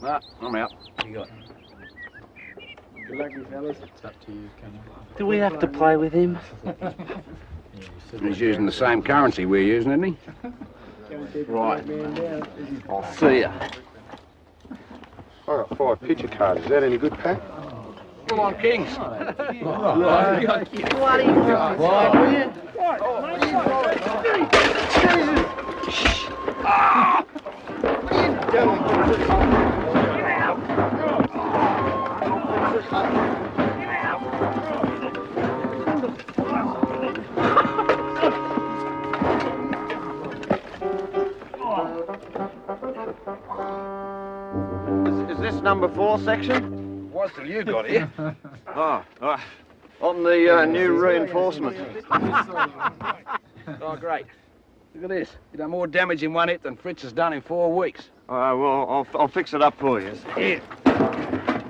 Nah, I'm out. What you got? Good luck, you fellas. It's up to you, Kenny. Do we have to play with him? He's using the same currency we're using, isn't he? Right. I'll see ya. I got 5 picture cards. Is that any good, Pat? Come on, Kings. Is this number 4 section? Was till you got here. On the new reinforcement. Oh, great. Look at this. You done more damage in one hit than Fritz has done in 4 weeks. Well, I'll fix it up for you. Here.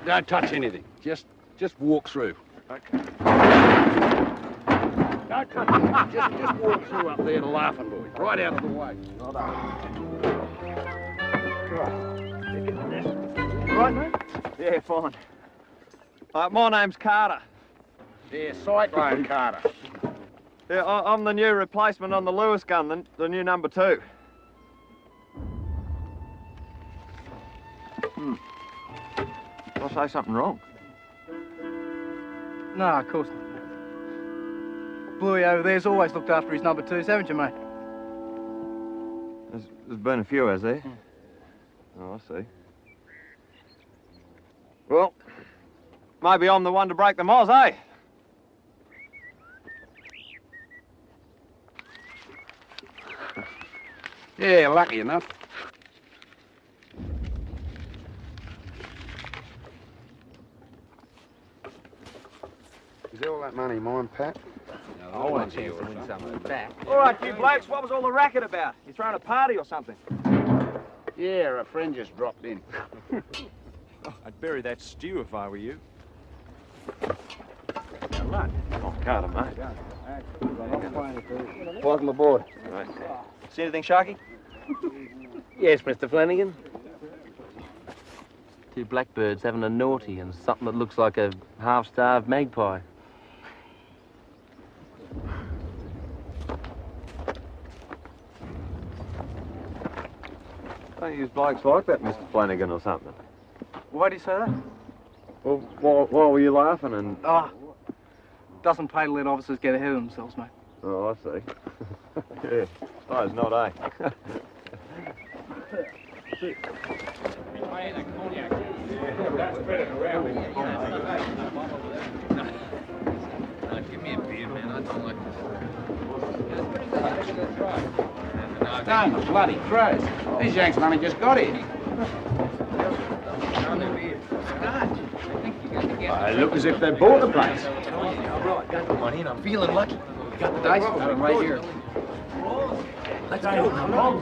Don't touch anything. Just walk through. Okay. Don't touch anything. Just walk through up there to Laughing Boy. Right out of the way. Right, mate? Yeah, fine. My name's Carter. Yeah, Cyclone Carter. Yeah, I'm the new replacement on the Lewis gun, the new number 2. Did I say something wrong? No, of course not. Bluey over there's always looked after his number 2s, haven't you, mate? There's been a few, has there? Oh, I see. Well, maybe I'm the one to break the moz, eh? Yeah, lucky enough. Is all that money mine, Pat? I want you to win some of it back. All right, you blokes, what was all the racket about? You throwing a party or something? Yeah, a friend just dropped in. I'd bury that stew if I were you. Right. Oh, Carter, mate. Welcome aboard. Right. See anything, Sharky? Yes, Mr. Flanagan. 2 blackbirds having a naughty and something that looks like a half-starved magpie. Don't use blokes like that, Mr. Flanagan, or something. Why do you say that? Well, why were you laughing and... Doesn't pay to let officers get ahead of themselves, mate. Oh, I see. Yeah, suppose not, eh? Give me a beer, man. I don't like this. Damn the bloody crows. These Yanks only just got here. They look as if they bought the place. Right, got the money and I'm feeling lucky. We got the dice, got them right here. Let's go. Come on,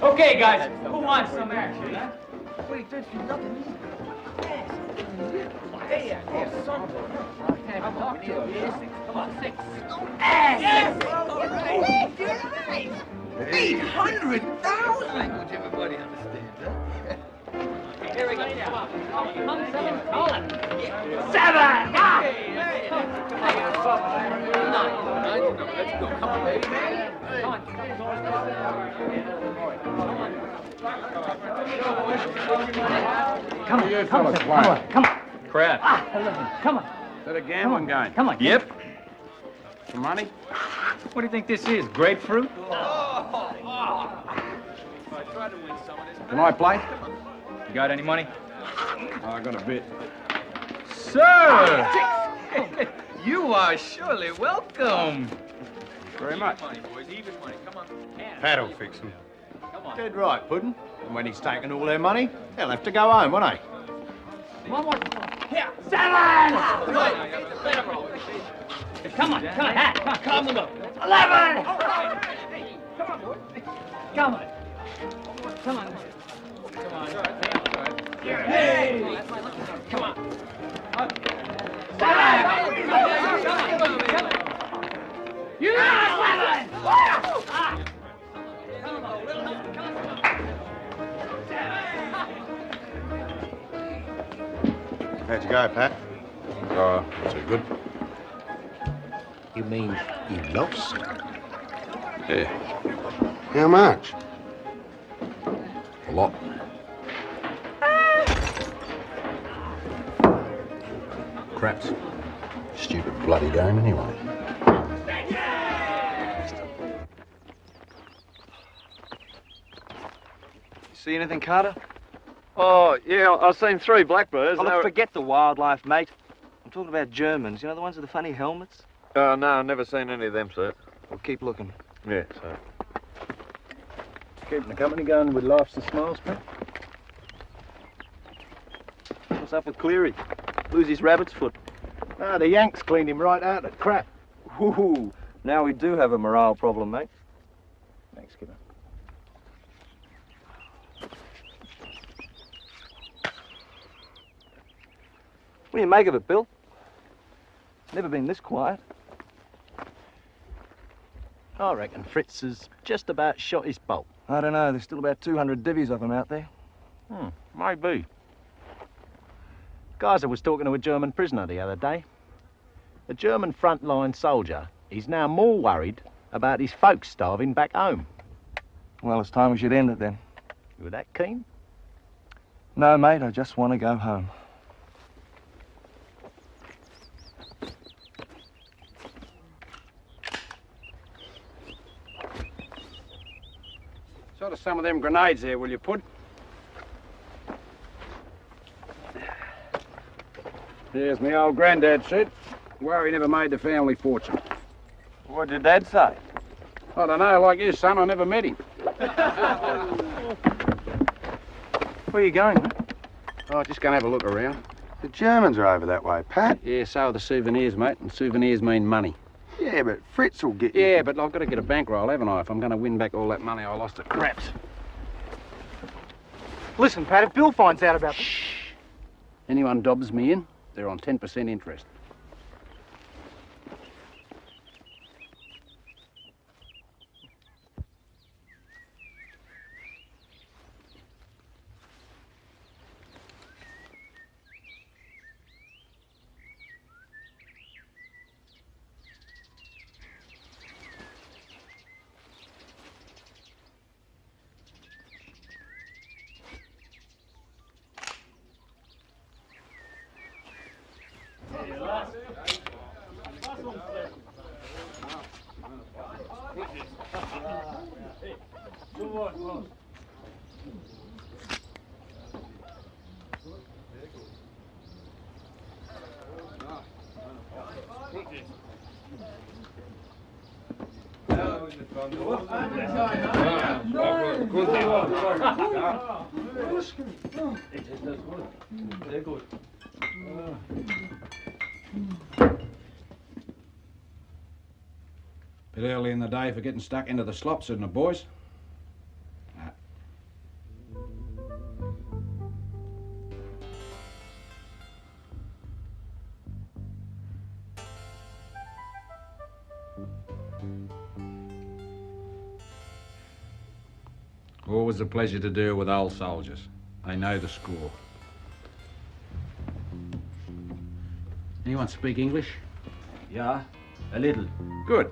Okay, guys, who wants some action, huh? Wait, there's nothing. Hey, son. Come on, 6. Come on, 6. Yes! All right. 800,000! Language everybody understands, huh? Here we go. Come on. Come 7. Call it. 7! Hey! Let's go. Come on, baby. Come on. Come on. Crap. Come on. Is that a gambling game? Come on. Yep. For money? What do you think this is? Grapefruit? Can I play? You got any money? I got a bit. Sir! You are surely welcome. Very much. Money, boys. Even money. Come on. Pat'll fix him. Come on. Dead right, Puddin'. And when he's taken all their money, they'll have to go home, won't they? One more. Here. 7! Come on. Come on. 11! Come on. Hey! Come on. 7! You got 11! How'd you go, Pat? Oh, too good. You mean you lost? Yeah, How much? a lot. Craps. Stupid bloody game anyway. See anything, Carter? Oh, yeah, I've seen 3 blackbirds. Oh, and look, forget the wildlife, mate. I'm talking about Germans. You know the ones with the funny helmets? Oh, no, I've never seen any of them, sir. Well, keep looking. Yeah, sir. Keeping the company going with laughs and smiles, Pat? What's up with Cleary? Lose his rabbit's foot. Ah, the Yanks cleaned him right out of crap. Woohoo! Now we do have a morale problem, mate. Thanks, Skipper. What do you make of it, Bill? Never been this quiet. I reckon Fritz has just about shot his bolt. I don't know. There's still about 200 divvies of them out there. Maybe. Geyser was talking to a German prisoner the other day. The German frontline soldier is now more worried about his folks starving back home. Well, it's time we should end it then. You were that keen? No, mate, I just want to go home. Sort of some of them grenades there, will you put? There's my old granddad said. Worry never made the family fortune. What did Dad say? I don't know, like you, son, I never met him. Where are you going, mate? Oh, just gonna have a look around. The Germans are over that way, Pat. Yeah, so are the souvenirs, mate, and souvenirs mean money. Yeah, but Fritz will get you. Yeah, but I've got to get a bankroll, haven't I, if I'm gonna win back all that money I lost at craps. Listen, Pat, if Bill finds out about this... Anyone dobs me in, they're on 10% interest. Bit early in the day for getting stuck into the slops, isn't it, boys? Always a pleasure to deal with old soldiers. They know the score. Anyone speak English? Yeah, a little. Good.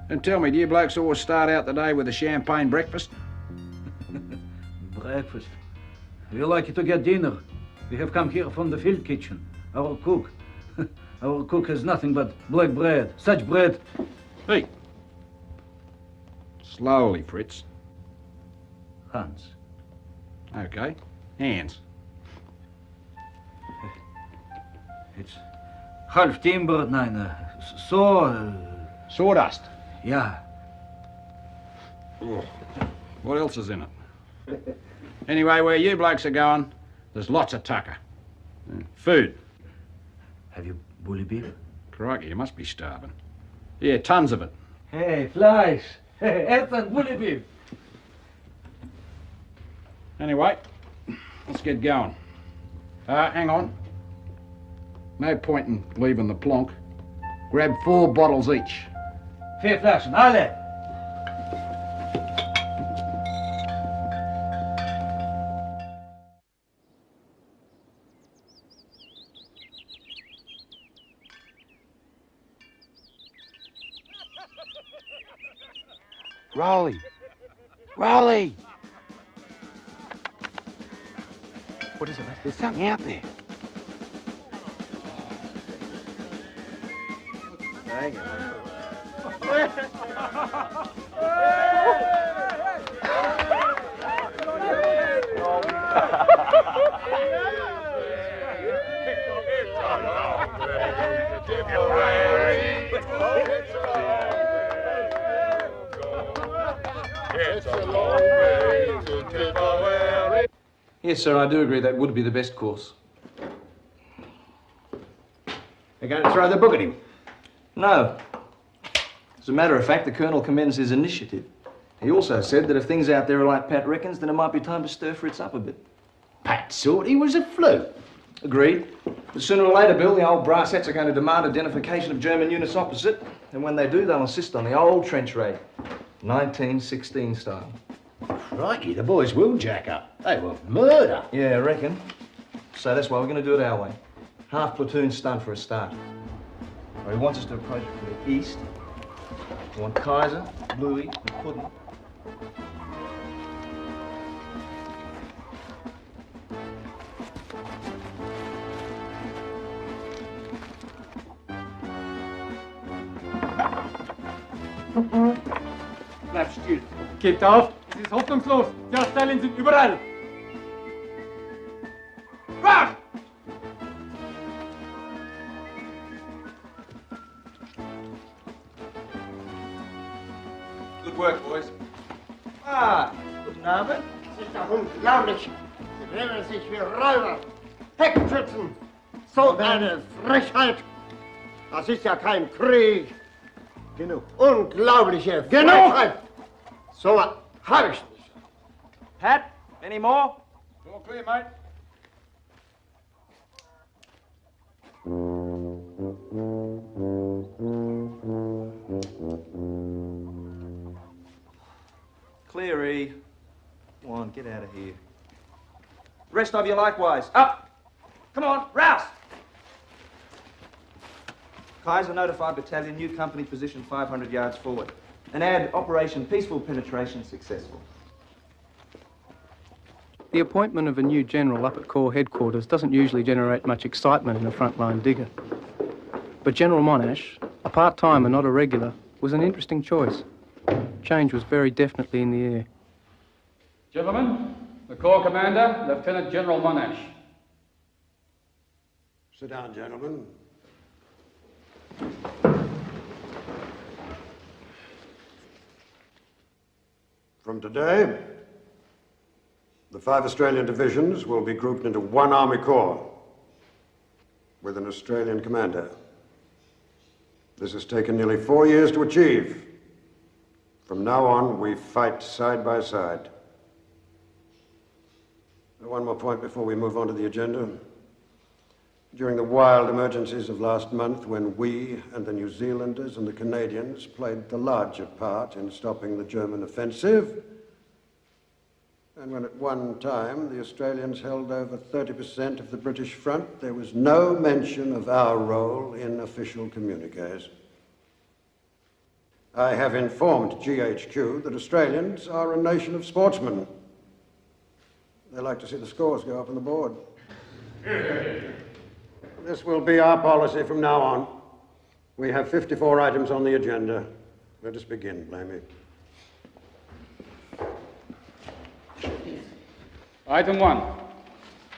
And tell me, do you blokes always start out the day with a champagne breakfast? Breakfast. We like to get dinner. We have come here from the field kitchen. Our cook. Our cook has nothing but black bread. Such bread. Hey. Slowly, Fritz. Hans. Okay. Hands. It's half timber, nein. So. Sawdust. Yeah. Ugh. What else is in it? Anyway, where you blokes are going, there's lots of tucker. Food. Have you bully beef? Crikey, you must be starving. Yeah, tons of it. Hey, fleisch. Hey, Ethan, bully beef. Anyway, let's get going. Hang on. No point in leaving the plonk. Grab 4 bottles each. 4 flaschen, alle. Rolly! Rolly! What is it, mate? There's something out there. Hang on. Yes, sir, I do agree that would be the best course. They're going to throw the book at him. No. As a matter of fact, the Colonel commends his initiative. He also said that if things out there are like Pat reckons, then it might be time to stir Fritz up a bit. Pat thought he was a fluke. Agreed. But sooner or later, Bill, the old brassets are going to demand identification of German units opposite. And when they do, they'll insist on the old trench raid. 1916 style. Crikey, the boys will jack up. They will murder. Yeah, I reckon. So that's why we're going to do it our way. Half platoon stunt for a start. He wants us to approach from the east. We want Kaiser, Bluey, and Puddin'. Bleib still. Gebt auf! Es ist hoffnungslos! Die Australier sind überall! Wach! Good work, boys. Ah, guten Abend. Das ist doch unglaublich. Sie nehmen sich wie Räuber, Heckschützen. So eine Frechheit. Das ist ja kein Krieg. Genug. Unglaubliche Frechheit. So was habe ich nicht. Pat, any more? All clear, mate. Cleary. Come on, get out of here. The rest of you likewise. Up! Come on, rouse! Kaiser notified battalion, new company position 500 yards forward. And add Operation Peaceful Penetration successful. The appointment of a new general up at Corps headquarters doesn't usually generate much excitement in a frontline digger. But General Monash, a part-time and not a regular, was an interesting choice. Change was very definitely in the air. Gentlemen, the Corps Commander, Lieutenant General Monash. Sit down, gentlemen. From today, the 5 Australian divisions will be grouped into one Army Corps with an Australian commander. This has taken nearly 4 years to achieve. From now on, we fight side by side. One more point before we move on to the agenda. During the wild emergencies of last month, when we and the New Zealanders and the Canadians played the larger part in stopping the German offensive, and when at one time the Australians held over 30% of the British front, there was no mention of our role in official communiques. I have informed GHQ that Australians are a nation of sportsmen. They like to see the scores go up on the board. This will be our policy from now on. We have 54 items on the agenda. Let us begin, Blamey. Item 1.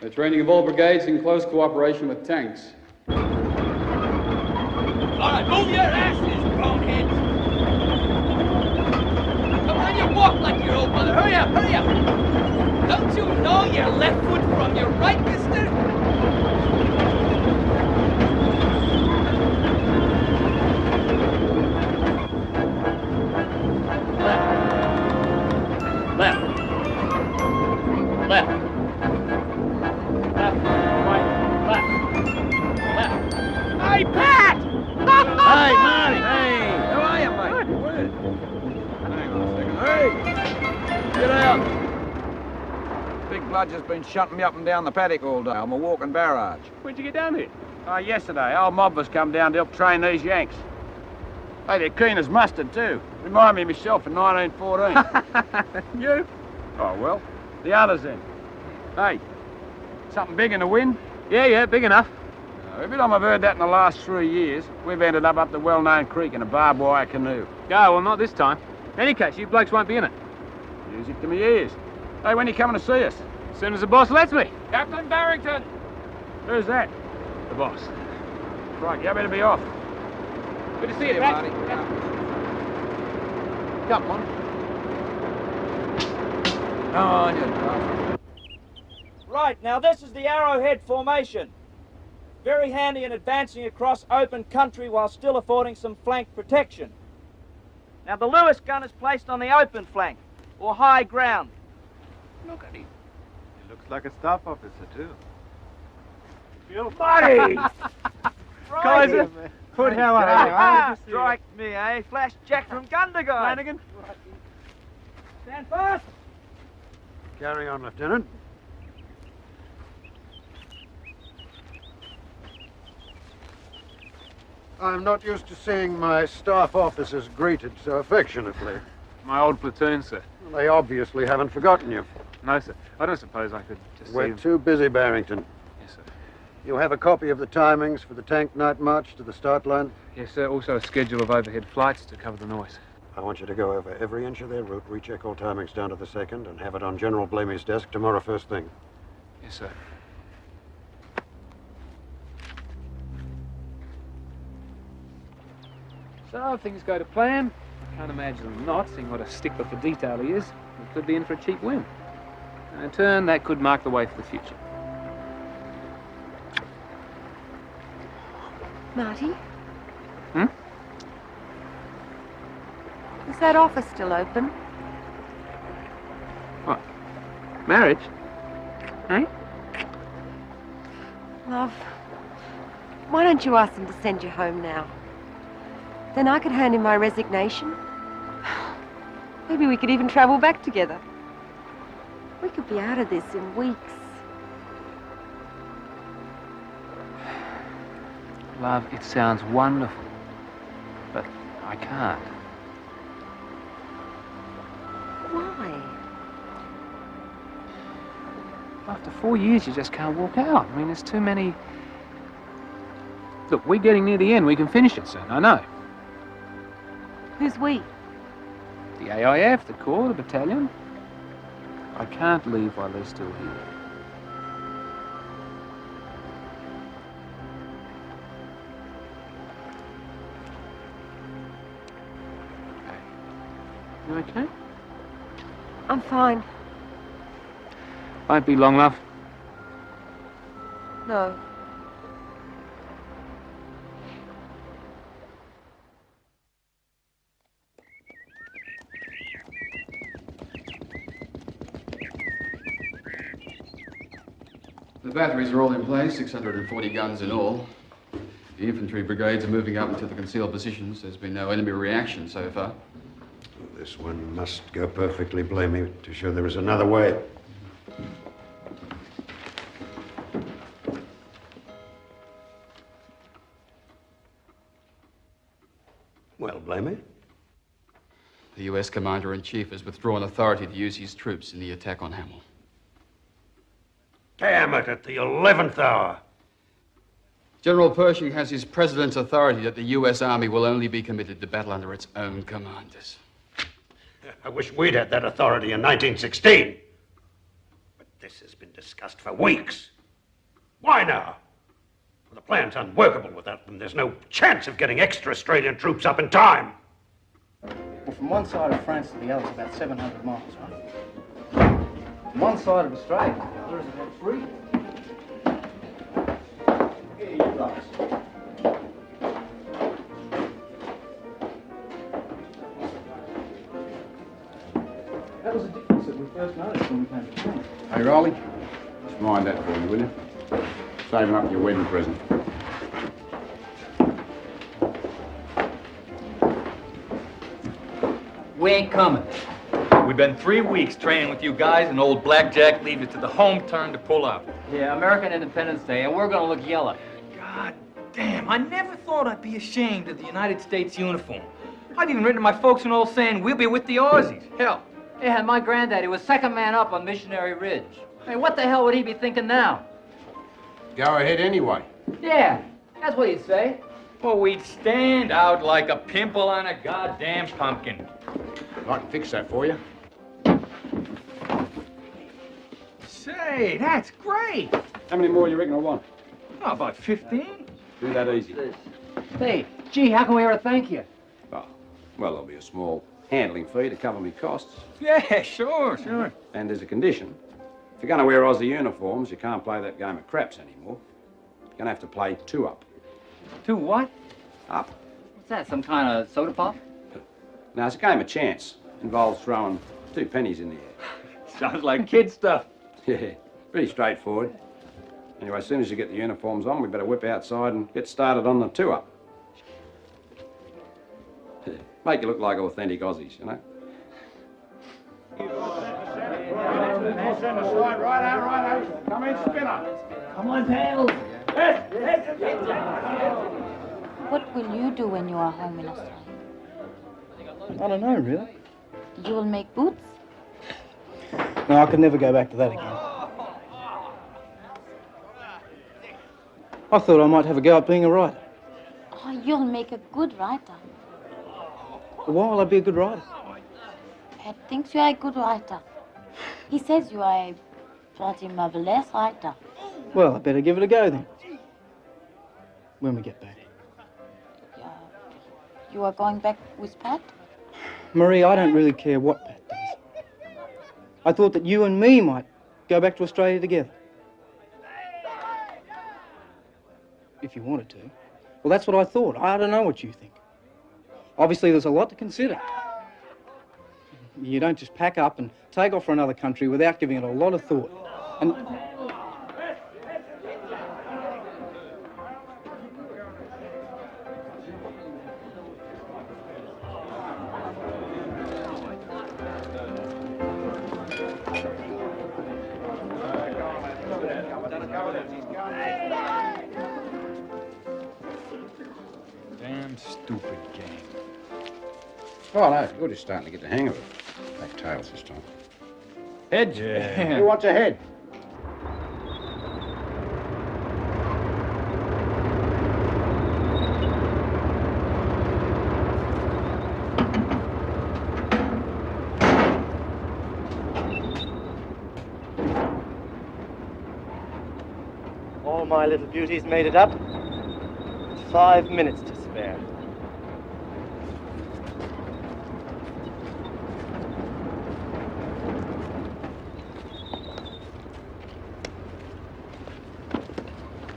The training of all brigades in close cooperation with tanks. All right, move your asses, boneheads. Come on, you walk like your old mother. Hurry up, hurry up. Don't you know your left foot from your right, mister? Left. Left. Left. Right. Left. Left. Hey, Pat! Hey, Marty! Hey! How are you, mate? Hang on a second. Hey! Get out! Big bludger's been shunting me up and down the paddock all day. I'm a walking barrage. When'd you get down here? Yesterday, old mob was come down to help train these Yanks. Hey, they're keen as mustard, too. Remind me of myself in 1914. You? Oh, well, the others then. Hey, something big in the wind? Yeah, big enough. Every time I've heard that in the last 3 years, we've ended up the well-known creek in a barbed wire canoe. Yeah, well, not this time. In any case, you blokes won't be in it. Music to me ears. Hey, when are you coming to see us? As soon as the boss lets me. Captain Barrington! Who's that? The boss. Crikey, I better be off. Good to see you, Marty. Come on. Come on, you. Right, now this is the arrowhead formation. Very handy in advancing across open country while still affording some flank protection. Now the Lewis gun is placed on the open flank, or high ground. Look at him. He looks like a staff officer, too. Buddy! Kaiser, good, how are you? Strike me, eh? Flash Jack from Gundagai. Flanagan? Stand fast! Carry on, Lieutenant. I'm not used to seeing my staff officers greeted so affectionately. My old platoon, sir. They obviously haven't forgotten you. No, sir. I don't suppose I could just see We're them. too busy, Barrington. Yes, sir. You have a copy of the timings for the tank night march to the start line? Yes, sir. Also a schedule of overhead flights to cover the noise. I want you to go over every inch of their route, recheck all timings down to the second, and have it on General Blamey's desk tomorrow first thing. Yes, sir. So, if things go to plan, I can't imagine them not, seeing what a stickler for detail he is. We could be in for a cheap win. And in turn, that could mark the way for the future. Marty? Hmm? Is that office still open? What? Marriage? Eh? Love, why don't you ask them to send you home now? Then I could hand in my resignation. Maybe we could even travel back together. We could be out of this in weeks. Love, it sounds wonderful, but I can't. Why? After 4 years, you just can't walk out. I mean, there's too many... Look, we're getting near the end. We can finish it soon, I know. Who's we? The AIF, the Corps, the battalion. I can't leave while they're still here. You okay? I'm fine. Won't be long, love. No. The batteries are all in place, 640 guns in all. The infantry brigades are moving up into the concealed positions. There's been no enemy reaction so far. This one must go perfectly, Blamey, to show there is another way. Well, Blamey? The US Commander-in-Chief has withdrawn authority to use his troops in the attack on Hamel. Damn it, at the 11th hour. General Pershing has his president's authority that the US Army will only be committed to battle under its own commanders. I wish we'd had that authority in 1916. But this has been discussed for weeks. Why now? Well, the plan's unworkable without them. There's no chance of getting extra Australian troops up in time. Well, from one side of France to the other is about 700 miles, right? From one side of Australia to the other is about 3. Here, you guys. That was a difference that we first noticed when we came to town. Hey, Riley, just mind that for me, will you? Saving up your wedding present. We ain't coming. We've been 3 weeks training with you guys, and old Blackjack leaves it to the home turn to pull up. Yeah, American Independence Day, and we're gonna look yellow. God Damn, I never thought I'd be ashamed of the United States uniform. I've even written to my folks and all saying we'll be with the Aussies. Hell. Yeah, my granddaddy was second man up on Missionary Ridge. Hey, what the hell would he be thinking now? Go ahead anyway. Yeah, that's what he'd say. Well, we'd stand out like a pimple on a goddamn pumpkin. I can fix that for you. Say, that's great. How many more do you reckon I want? Oh, about 15. Do that easy. Hey, gee, how can we ever thank you? Oh, well, there'll be a small handling fee to cover me costs. Yeah, sure. And there's a condition. If you're going to wear Aussie uniforms, you can't play that game of craps anymore. You're going to have to play 2 up. 2 what? Up. What's that, some kind of soda pop? Now, it's a game of chance. Involves throwing 2 pennies in the air. Sounds like kid stuff. Yeah, pretty straightforward. Anyway, as soon as you get the uniforms on, we better whip outside and get started on the 2 up. Make you look like authentic Aussies, you know? Righto. Come in, spinner. Come on, pals. What will you do when you are home in Australia? I don't know, really. You will make boots? No, I could never go back to that again. I thought I might have a go at being a writer. Oh, you'll make a good writer. Why will I be a good writer? Pat thinks you are a good writer. He says you are a pretty marvelous writer. Well, I better give it a go then. When we get back. You are going back with Pat? Marie, I don't really care what Pat does. I thought that you and me might go back to Australia together. If you wanted to. Well, that's what I thought. I don't know what you think. Obviously, there's a lot to consider. You don't just pack up and take off for another country without giving it a lot of thought. And Damn stupid game. Oh, no, you're just starting to get the hang of it. Take tails this time. Head? Yeah. Who wants a head? All my little beauties made it up. 5 minutes to spare.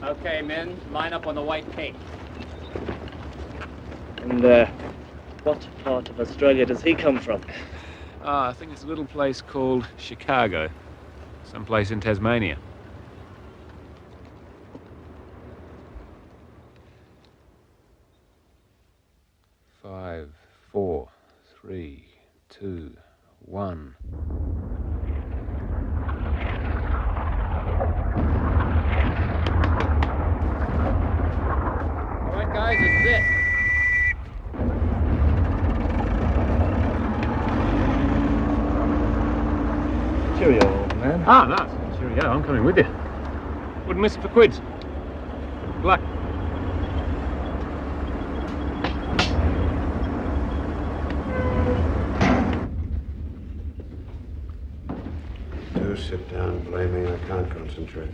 Okay, men, line up on the white cake. And, what part of Australia does he come from? I think it's a little place called Chicago. Someplace in Tasmania. Five, 4, 3, 2, 1. All right, guys, this is it. Cheerio, old man. Ah, nice. Cheerio, I'm coming with you. Wouldn't miss it for quids. Good luck. Do sit down, blaming. I can't concentrate.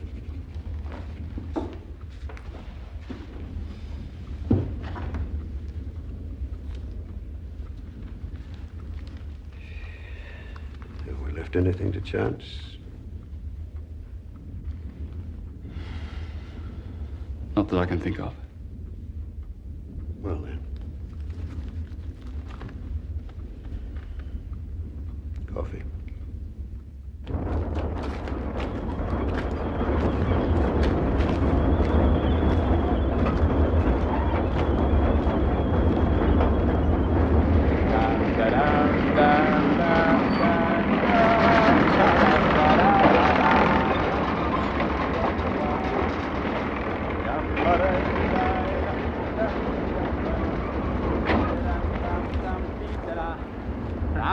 Have we left anything to chance? Not that I can think of. Well, then. Coffee.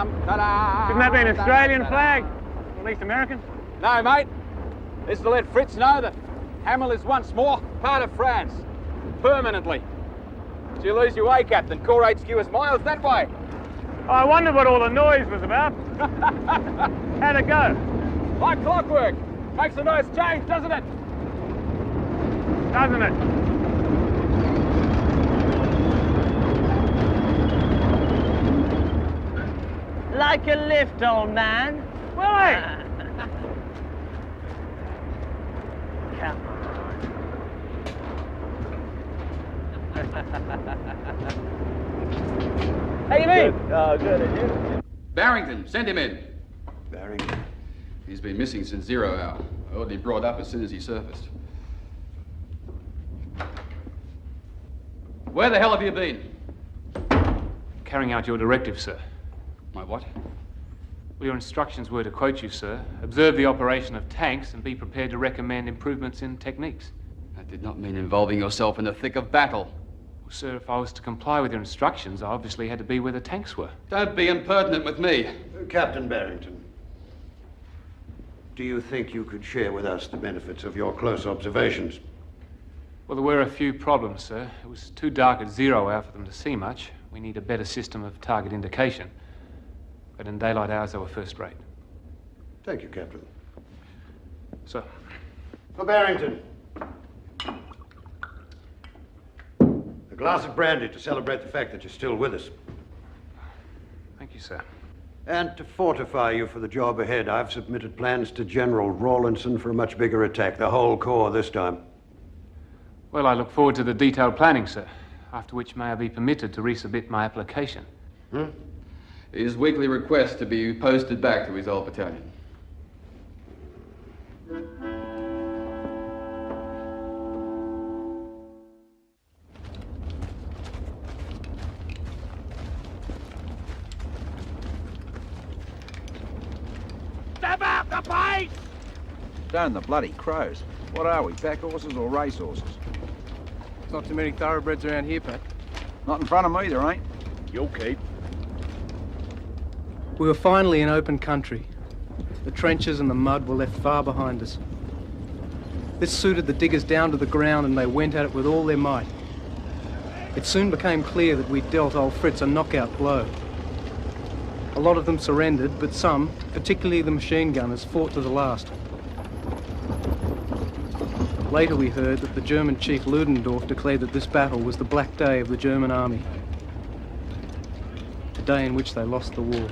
Shouldn't that be an Australian flag? Or at least American? No, mate. This is to let Fritz know that Hamel is once more part of France. Permanently. Did you lose your way, Captain? Corps HQ is miles that way. I wondered what all the noise was about. How'd it go? Like clockwork. Makes a nice change, doesn't it? Doesn't it? Like a lift, old man. Willie! Come How you been? Oh, good, and you? Barrington, send him in. Barrington? He's been missing since 0 hour. I ordered him brought up as soon as he surfaced. Where the hell have you been? Carrying out your directive, sir. My what? Well, your instructions were, to quote you, sir, observe the operation of tanks and be prepared to recommend improvements in techniques. That did not mean involving yourself in the thick of battle. Well, sir, if I was to comply with your instructions, I obviously had to be where the tanks were. Don't be impertinent with me. Captain Barrington, do you think you could share with us the benefits of your close observations? Well, there were a few problems, sir. It was too dark at 0 hour for them to see much. We need a better system of target indication. But in daylight hours, they were first rate. Thank you, Captain. Sir. For Barrington. A glass of brandy to celebrate the fact that you're still with us. Thank you, sir. And to fortify you for the job ahead, I've submitted plans to General Rawlinson for a much bigger attack, the whole Corps this time. Well, I look forward to the detailed planning, sir. After which, may I be permitted to resubmit my application? His weekly request to be posted back to his old battalion. Step up the pace! Darn the bloody crows. What are we, pack horses or race horses? There's not too many thoroughbreds around here, Pat. Not in front of me, there ain't. You'll keep. We were finally in open country. The trenches and the mud were left far behind us. This suited the diggers down to the ground, and they went at it with all their might. It soon became clear that we'd dealt old Fritz a knockout blow. A lot of them surrendered, but some, particularly the machine gunners, fought to the last. Later we heard that the German chief Ludendorff declared that this battle was the Black Day of the German army. The day in which they lost the war.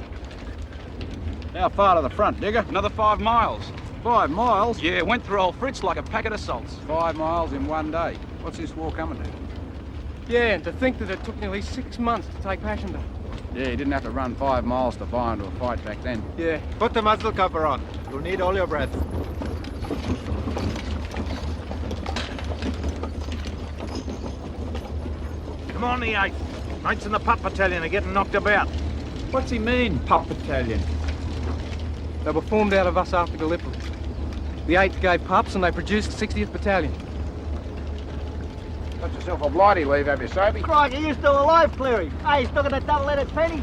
How far to the front, Digger? Another 5 miles. 5 miles? Yeah, went through old Fritz like a packet of salts. 5 miles in one day. What's this war coming to? Yeah, and to think that it took nearly 6 months to take Passchendaele. Yeah, you didn't have to run 5 miles to buy into a fight back then. Yeah. Put the muzzle cover on. You'll need all your breath. Come on, the 8th. Mates in the pup battalion are getting knocked about. What's he mean, pup battalion? They were formed out of us after Gallipoli. The 8th gave pups and they produced 60th Battalion. Got yourself a blighty leave, have you, Soapy? Crikey, you're still alive, Cleary. Hey, still got that double-headed penny.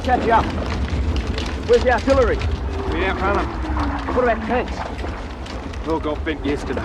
Catch you up. Where's the artillery? We outrun them. What about tanks? All got bent yesterday.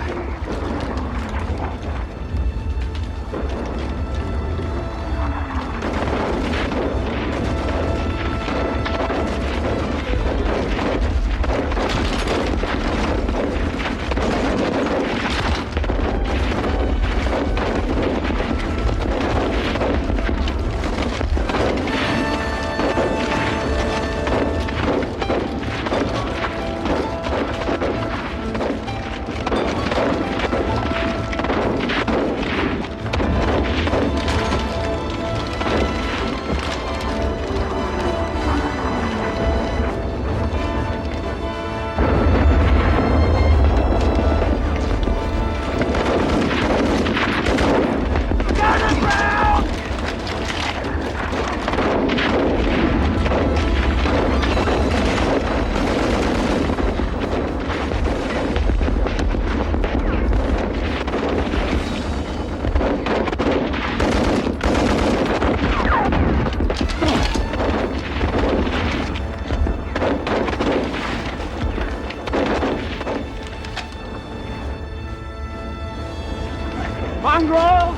mongrel!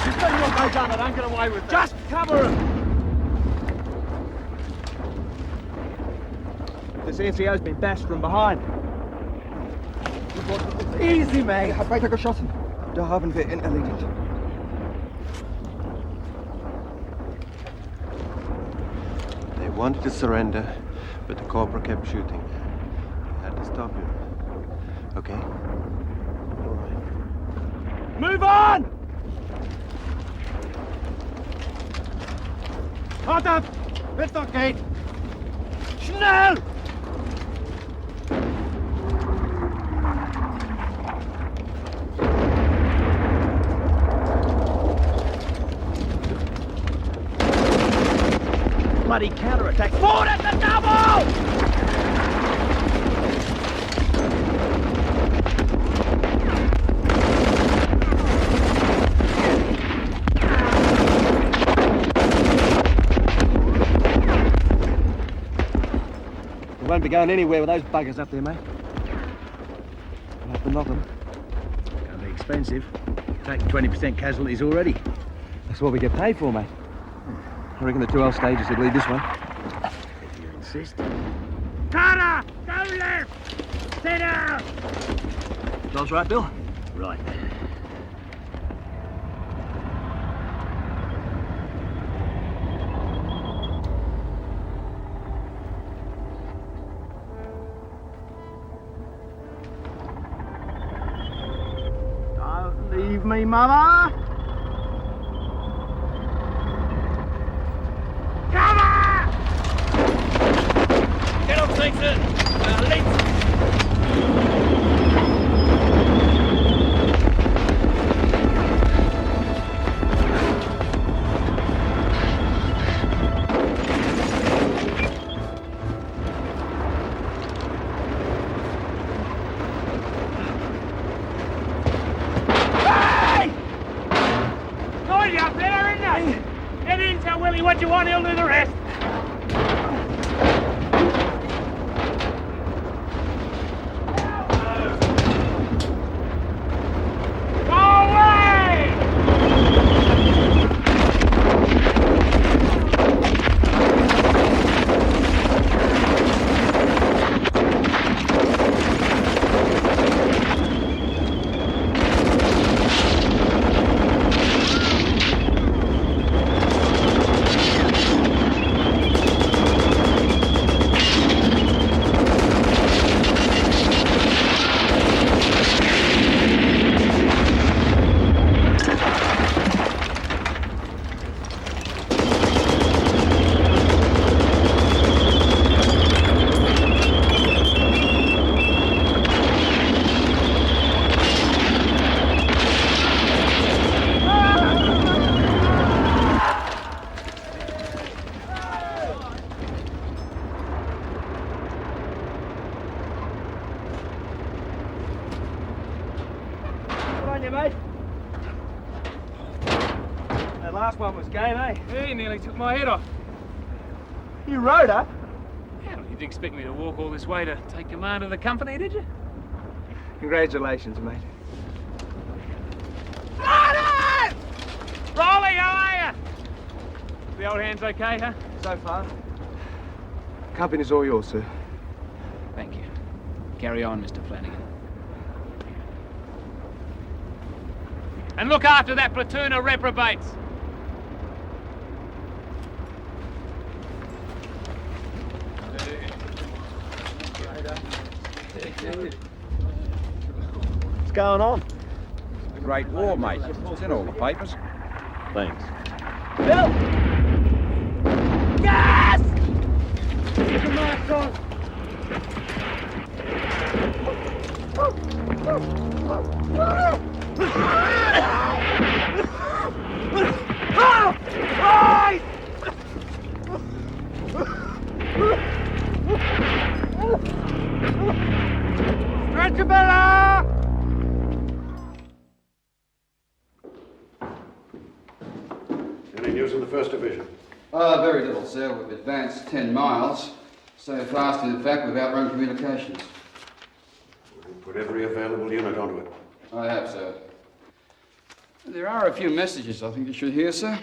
Just let him go down. I don't get away with it. Just cover him. This NCO's been bashed from behind. Easy, mate. Er hat weiter geschossen. Da haben wir ihn erledigt. They wanted to surrender, but the corporal kept shooting. We had to stop him. Okay? All right. Move on! Hart ab! Wenn's noch geht! Schnell! Bloody counterattack! Forward at the double! We won't be going anywhere with those buggers up there, mate. We'll have to knock them. Gonna be expensive. Taking 20% casualties already. That's what we get paid for, mate. I reckon the 2 L stages would lead this one. If you insist. Carter! Go left! Sit down! Job's right, Bill? Right. Don't leave me, Mother! Get up, Satan! Links! Hey! Noisy up there, isn't it? Get in, tell Willie what you want, he'll do the rest. That last one was game, eh? He nearly took my head off. You rode her? Hell, you didn't expect me to walk all this way to take command of the company, did you? Congratulations, mate. Martin! Rolly, how are you? The old hands okay, huh? So far. Company's all yours, sir. Thank you. Carry on, Mr. Flanagan. And look after that platoon of reprobates. What's going on? The Great War, mate. It's in all the papers. Thanks. Bill! Gas! Keep the mask on! Stretcher-bella! Any news of the 1st Division? Very little, sir. We've advanced 10 miles. So fast, in fact, we've outrun communications. put every available unit onto it. I have, sir. There are a few messages I think you should hear, sir.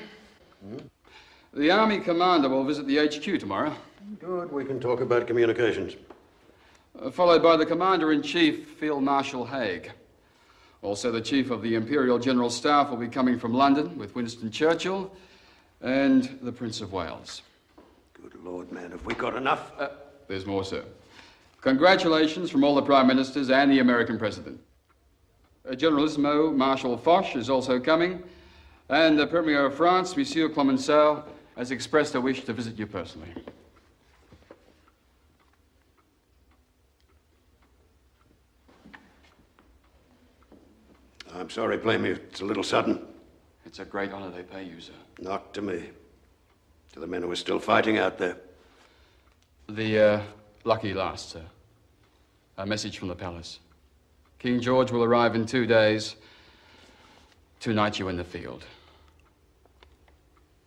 The Army Commander will visit the HQ tomorrow. Good, we can talk about communications. Followed by the Commander-in-Chief, Field Marshal Haig. Also, the Chief of the Imperial General Staff will be coming from London with Winston Churchill and the Prince of Wales. Good Lord, man, have we got enough? There's more, sir. Congratulations from all the Prime Ministers and the American President. Generalissimo Marshal Foch is also coming, and the Premier of France, Monsieur Clemenceau, has expressed a wish to visit you personally. I'm sorry, Plainview. It's a little sudden. It's a great honor they pay you, sir. Not to me. To the men who are still fighting out there. The lucky last, sir. A message from the palace. King George will arrive in 2 days to knight you in the field.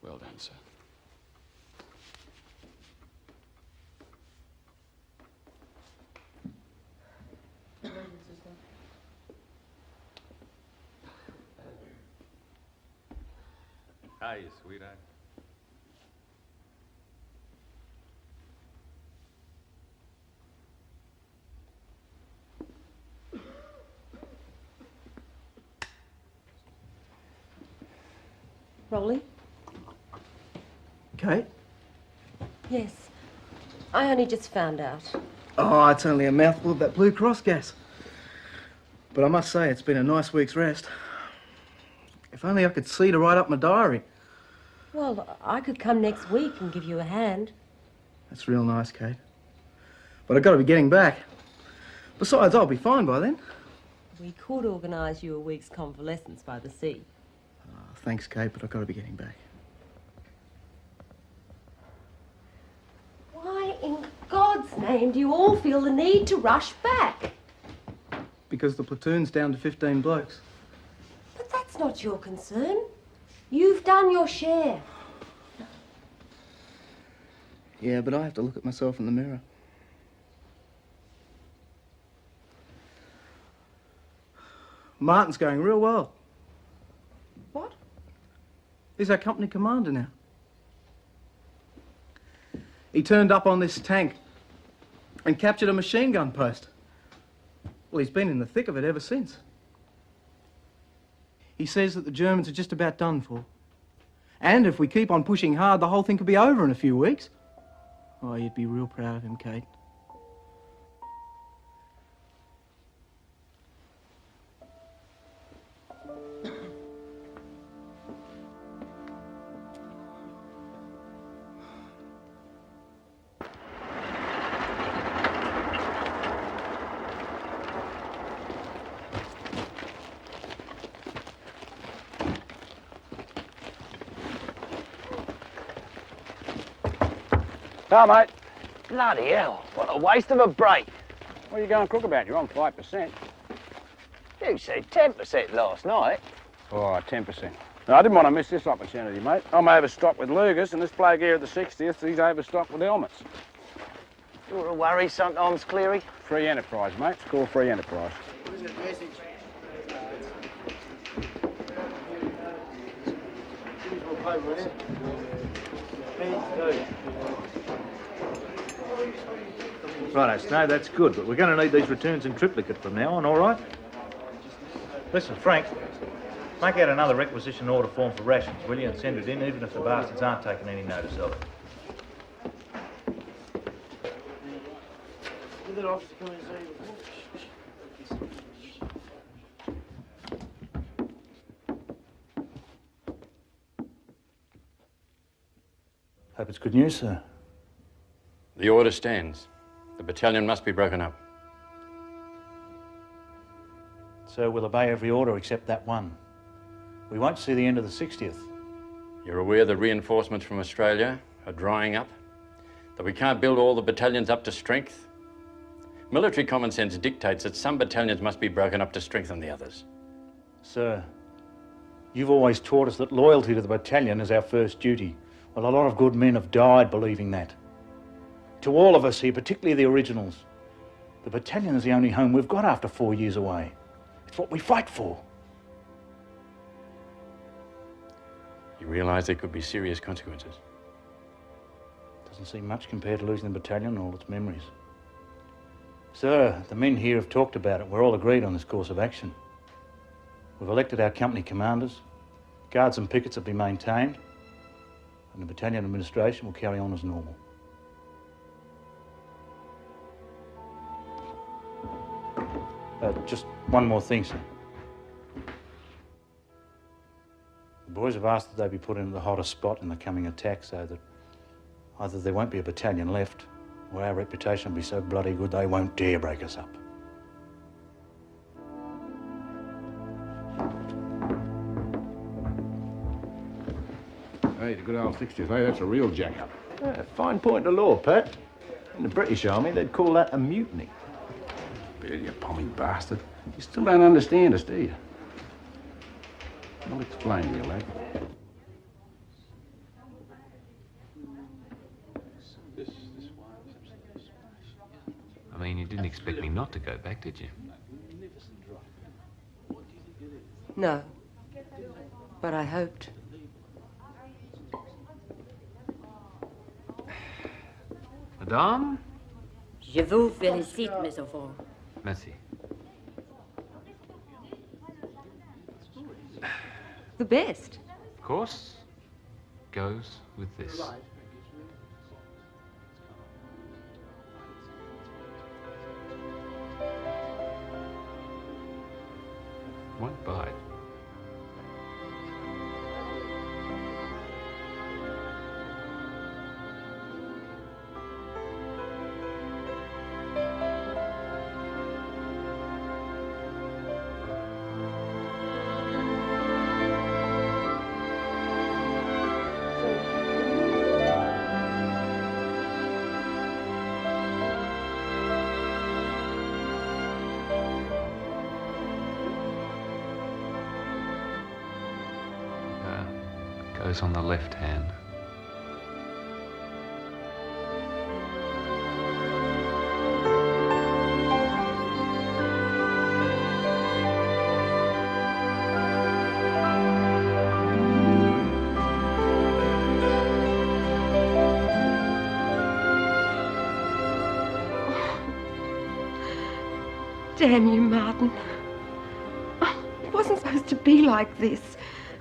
Well done, sir. Hi, sweetheart. Rolly? Kate? Yes. I only just found out. Oh, it's only a mouthful of that Blue Cross gas. But I must say, it's been a nice week's rest. If only I could see to write up my diary. Well, I could come next week and give you a hand. That's real nice, Kate. But I've got to be getting back. Besides, I'll be fine by then. We could organise you a week's convalescence by the sea. Thanks, Kate, but I've got to be getting back. Why in God's name do you all feel the need to rush back? Because the platoon's down to 15 blokes. But that's not your concern. You've done your share. Yeah, but I have to look at myself in the mirror. Martin's going real well. What? He's our company commander now. He turned up on this tank and captured a machine gun post. Well, he's been in the thick of it ever since. He says that the Germans are just about done for. And if we keep on pushing hard, the whole thing could be over in a few weeks. Oh, you'd be real proud of him, Kate. Hi, mate. Bloody hell, what a waste of a break. What are you going crook about? You're on 5%. You said 10% last night. All right, 10%. No, I didn't want to miss this opportunity, mate. I'm overstocked with Lugas, and this bloke here at the 60th, he's overstocked with helmets. You're a worry sometimes, Cleary. Free enterprise, mate. It's called free enterprise. Righto, Snow, that's good, but we're going to need these returns in triplicate from now on, all right? Listen, Frank, make out another requisition order form for rations, will you, and send it in, even if the bastards aren't taking any notice of it. Hope it's good news, sir. The order stands. The battalion must be broken up. So we'll obey every order except that one. We won't see the end of the 60th. You're aware the reinforcements from Australia are drying up? That we can't build all the battalions up to strength? Military common sense dictates that some battalions must be broken up to strengthen the others. Sir, you've always taught us that loyalty to the battalion is our first duty. Well, a lot of good men have died believing that. To all of us here, particularly the originals, The battalion is the only home we've got after 4 years away. It's what we fight for. You realise there could be serious consequences? Doesn't seem much compared to losing the battalion and all its memories. Sir, the men here have talked about it. We're all agreed on this course of action. We've elected our company commanders. Guards and pickets will be maintained. And the battalion administration will carry on as normal. Just one more thing, sir. The boys have asked that they be put into the hottest spot in the coming attack so that either there won't be a battalion left or our reputation will be so bloody good they won't dare break us up. Hey, the good old 60th, hey, that's a real jack-up. Yeah, fine point of law, Pat. In the British Army, they'd call that a mutiny. Bill, you pommy bastard. You still don't understand us, do you? I'll explain to you, lad. I mean, you didn't expect me not to go back, did you? No. But I hoped. Madame? Je vous félicite, mes enfants. Merci. The best. Of course, goes with this. Won't bite. Goes on the left hand. Damn you, Martin. It wasn't supposed to be like this.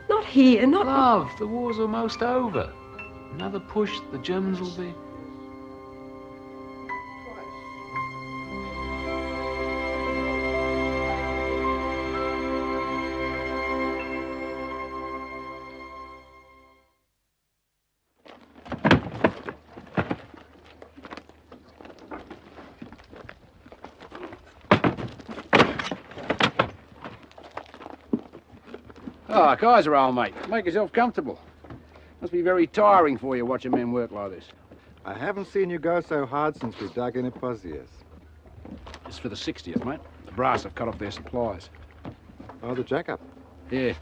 Not here, not... Love, the war's almost over. Another push, the Germans will be... Ah, Kaiser, old mate. Make yourself comfortable. Must be very tiring for you watching men work like this. I haven't seen you go so hard since we dug in at Posiers. It's for the 60th, mate. The brass have cut off their supplies. Oh, the jack-up? Yeah.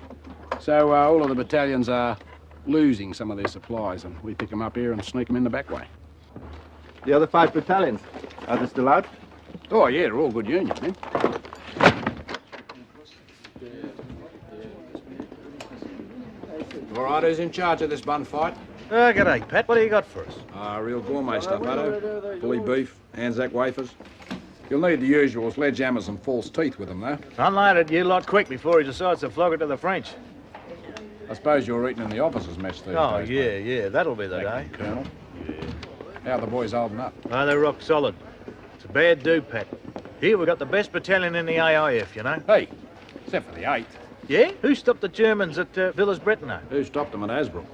So all of the battalions are losing some of their supplies, and we pick them up here and sneak them in the back way. The other 5 battalions, are they still out? Oh, yeah, they're all good union men. All right, who's in charge of this bun fight? G'day, Pat. What do you got for us? Real gourmet stuff, Hutto. Bully beef, Anzac wafers. You'll need the usual sledgehammers and false teeth with them, though. Unload it, you lot, quick before he decides to flog it to the French. I suppose you're eating in the officers' mess these Oh, days, yeah, that'll be the Thank day. you, Colonel. How are the boys holding up? Oh, they're rock solid. It's a bad do, Pat. Here, we've got the best battalion in the AIF, you know? Hey, except for the 8th. Yeah? Who stopped the Germans at Villers-Bretonneux? Who stopped them at Asbrook?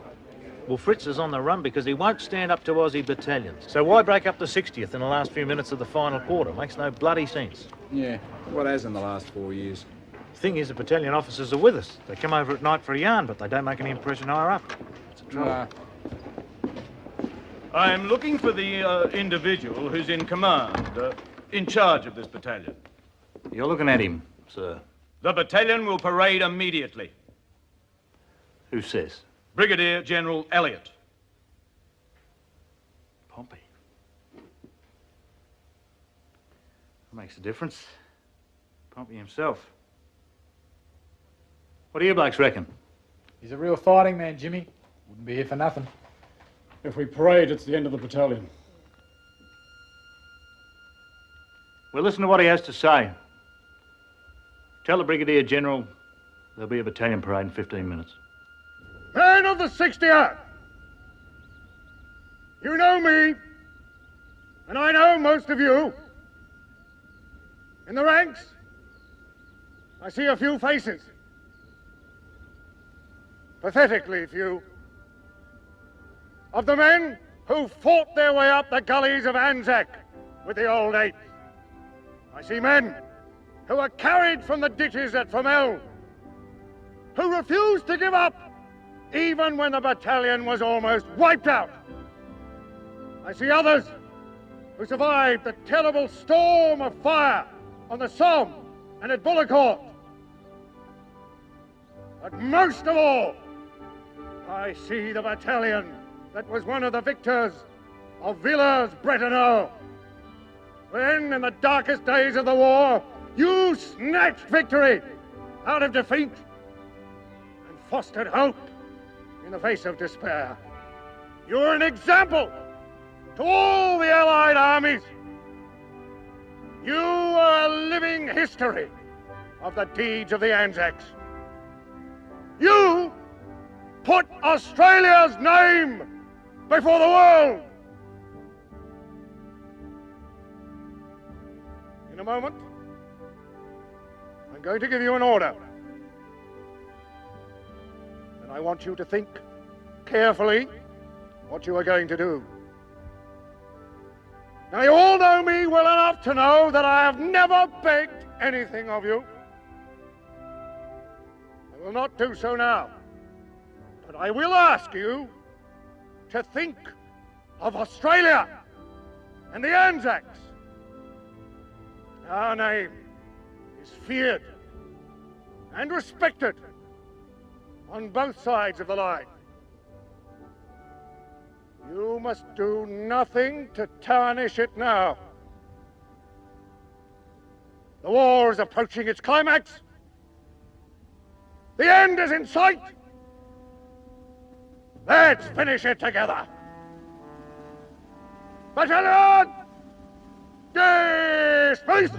Well, Fritz is on the run because he won't stand up to Aussie battalions. So why break up the 60th in the last few minutes of the final quarter? Makes no bloody sense. Yeah, what has in the last 4 years? Thing is, the battalion officers are with us. They come over at night for a yarn, but they don't make any impression higher up. It's a trouble. I'm looking for the individual who's in command, in charge of this battalion. You're looking at him, sir. The battalion will parade immediately. Who says? Brigadier General Elliott. Pompey. Makes a difference. Pompey himself. What do you blokes reckon? He's a real fighting man, Jimmy. Wouldn't be here for nothing. If we parade, it's the end of the battalion. We'll listen to what he has to say. Tell the Brigadier General there'll be a battalion parade in 15 minutes. Men of the 60th! You know me, and I know most of you. In the ranks, I see a few faces. Pathetically few. Of the men who fought their way up the gullies of Anzac with the old Eighth. I see men who were carried from the ditches at Hamel, who refused to give up even when the battalion was almost wiped out. I see others who survived the terrible storm of fire on the Somme and at Bullecourt. But most of all, I see the battalion that was one of the victors of Villers-Bretonneux, when, in the darkest days of the war, you snatched victory out of defeat and fostered hope in the face of despair. You're an example to all the Allied armies. You are a living history of the deeds of the Anzacs. You put Australia's name before the world. In a moment, I'm going to give you an order. And I want you to think carefully what you are going to do. Now, you all know me well enough to know that I have never begged anything of you. I will not do so now. But I will ask you to think of Australia and the Anzacs. Our name is feared and respected on both sides of the line. You must do nothing to tarnish it now. The war is approaching its climax. The end is in sight. Let's finish it together. Battalion, dismiss!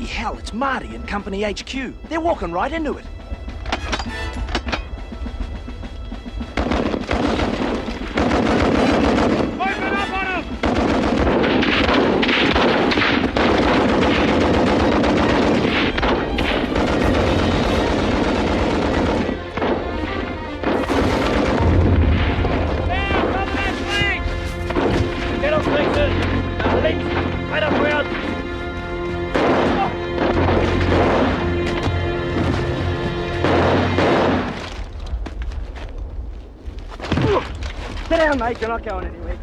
Hell, it's Marty and Company HQ. They're walking right into it. Open up on them! There, cover that flank! Get up, Fixers! Links, right up around! Sit down, mate. You're not going anywhere.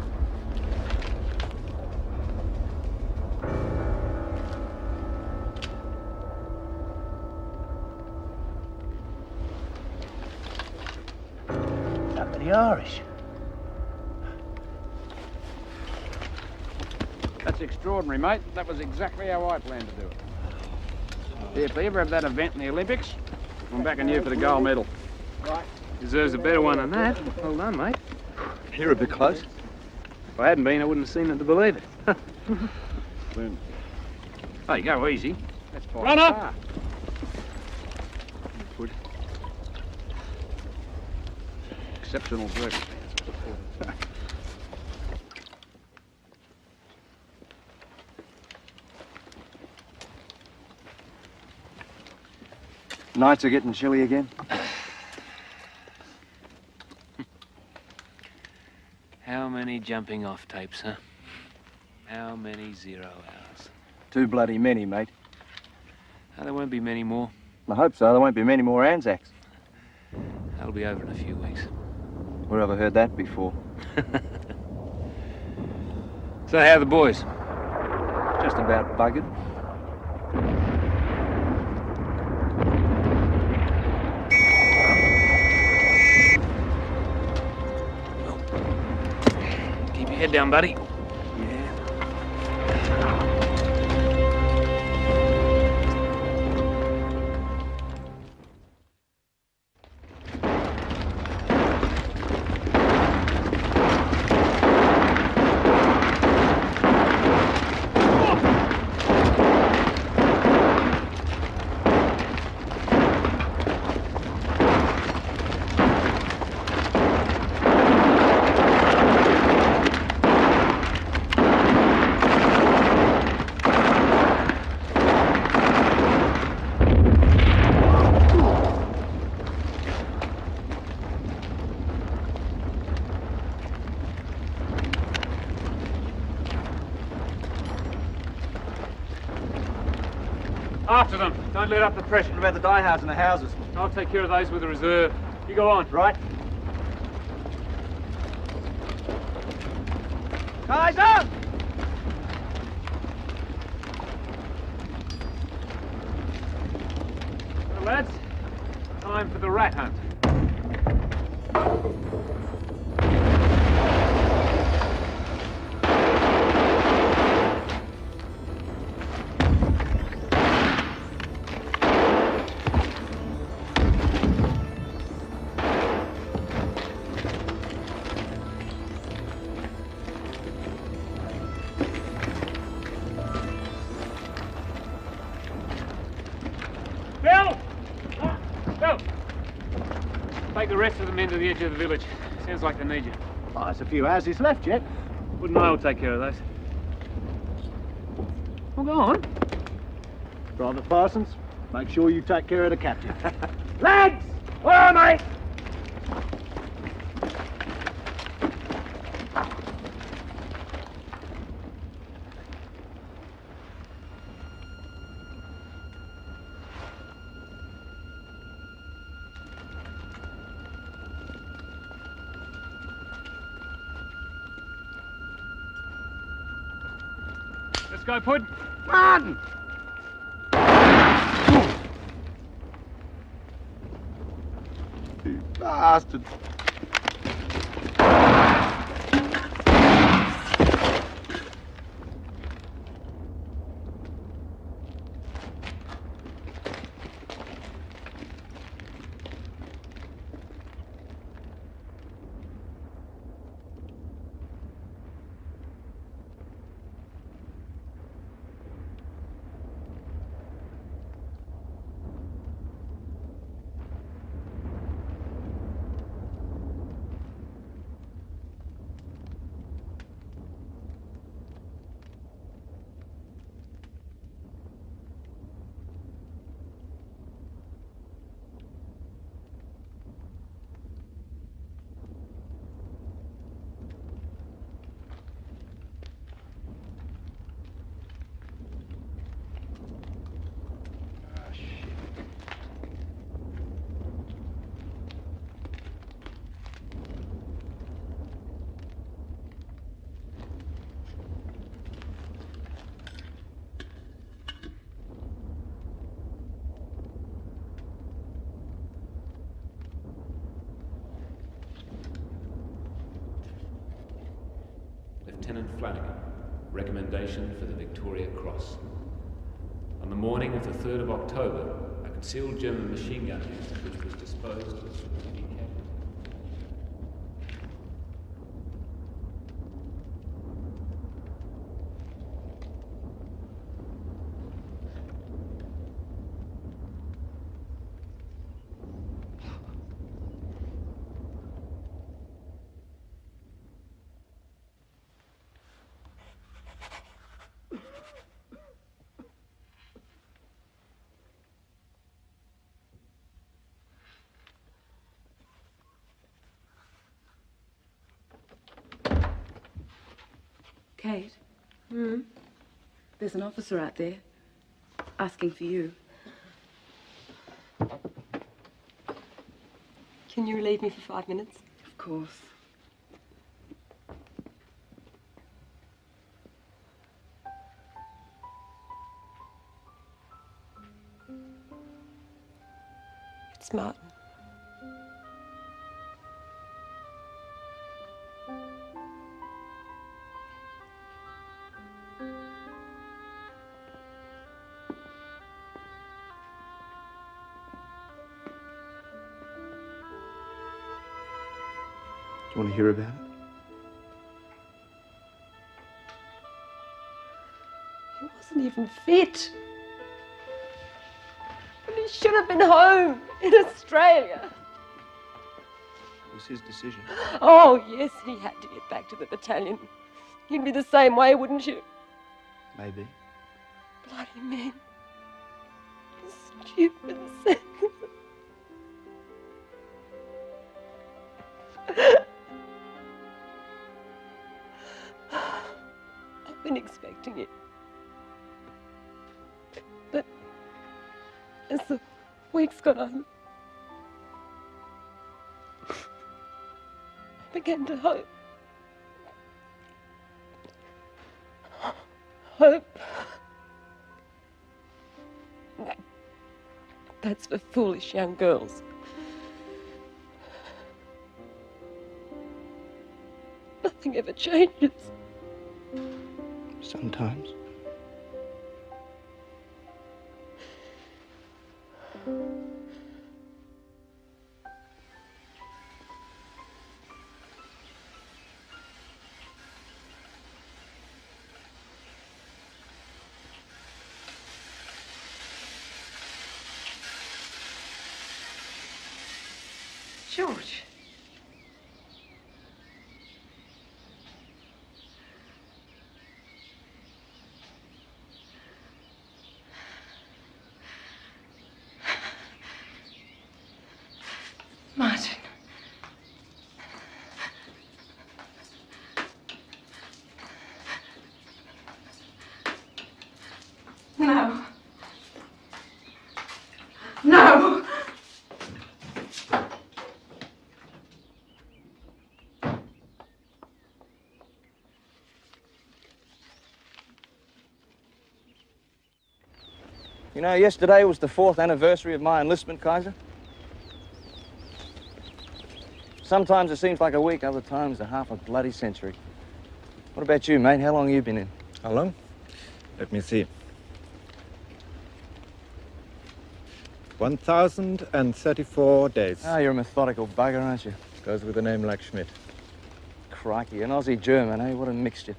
Somebody The Irish. That's extraordinary, mate. That was exactly how I planned to do it. If they ever have that event in the Olympics, I'm backing you for the gold medal. Right. Deserves a better one than that. Well done, mate. You're a bit close. If I hadn't been, I wouldn't have seen it to believe it. Hey, go easy. That's fine. Runner! Good. Exceptional circumstances. Nights are getting chilly again. How many jumping off tapes, huh? How many 0 hours? Too bloody many, mate. Oh, there won't be many more. I hope so. There won't be many more Anzacs. That'll be over in a few weeks. Where have I heard that before? So how are the boys? Just about buggered. Keep your head down, buddy. After them. Don't let up the pressure. What about the die halves and the houses? I'll take care of those with a reserve. You go on. Right. Guys up! Well, lads, time for the rat hunt. Take the rest of them into the edge of the village. Sounds like they need you. Oh, there's a few houses left yet. Wouldn't I will take care of those? Well, go on. Private Parsons, make sure you take care of the captain. Lads! Where are mate? Let's go, Pud. Run! You bastard. Lieutenant Flanagan, recommendation for the Victoria Cross. On the morning of the 3rd of October, a concealed German machine gun nest, which was disposed of Kate? There's an officer out there asking for you. Can you relieve me for 5 minutes? Of course. It's Martin. Do you want to hear about it? He wasn't even fit. And he should have been home in Australia. It was his decision. Oh, yes, he had to get back to the battalion. You'd be the same way, wouldn't you? Maybe. Bloody men. Stupid sense. I've been expecting it. But as the weeks got on, I began to hope. Hope. That's for foolish young girls. Nothing ever changes. Sometimes. George. Martin. No. No! You know, yesterday was the 4th anniversary of my enlistment, Kaiser. Sometimes it seems like a week, other times a half a bloody century. What about you, mate? How long have you been in? How long? Let me see. 1,034 days. Ah, you're a methodical bugger, aren't you? Goes with a name like Schmidt. Crikey, an Aussie-German, eh? What a mixture.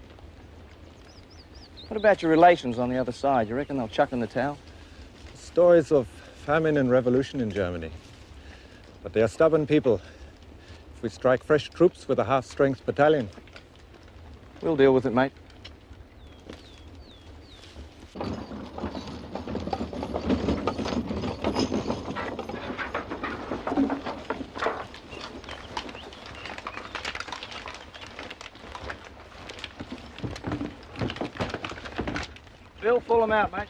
What about your relations on the other side? You reckon they'll chuck in the towel? Stories of famine and revolution in Germany. But they are stubborn people. If we strike fresh troops with a half-strength battalion. We'll deal with it, mate. Bill, pull them out, mate.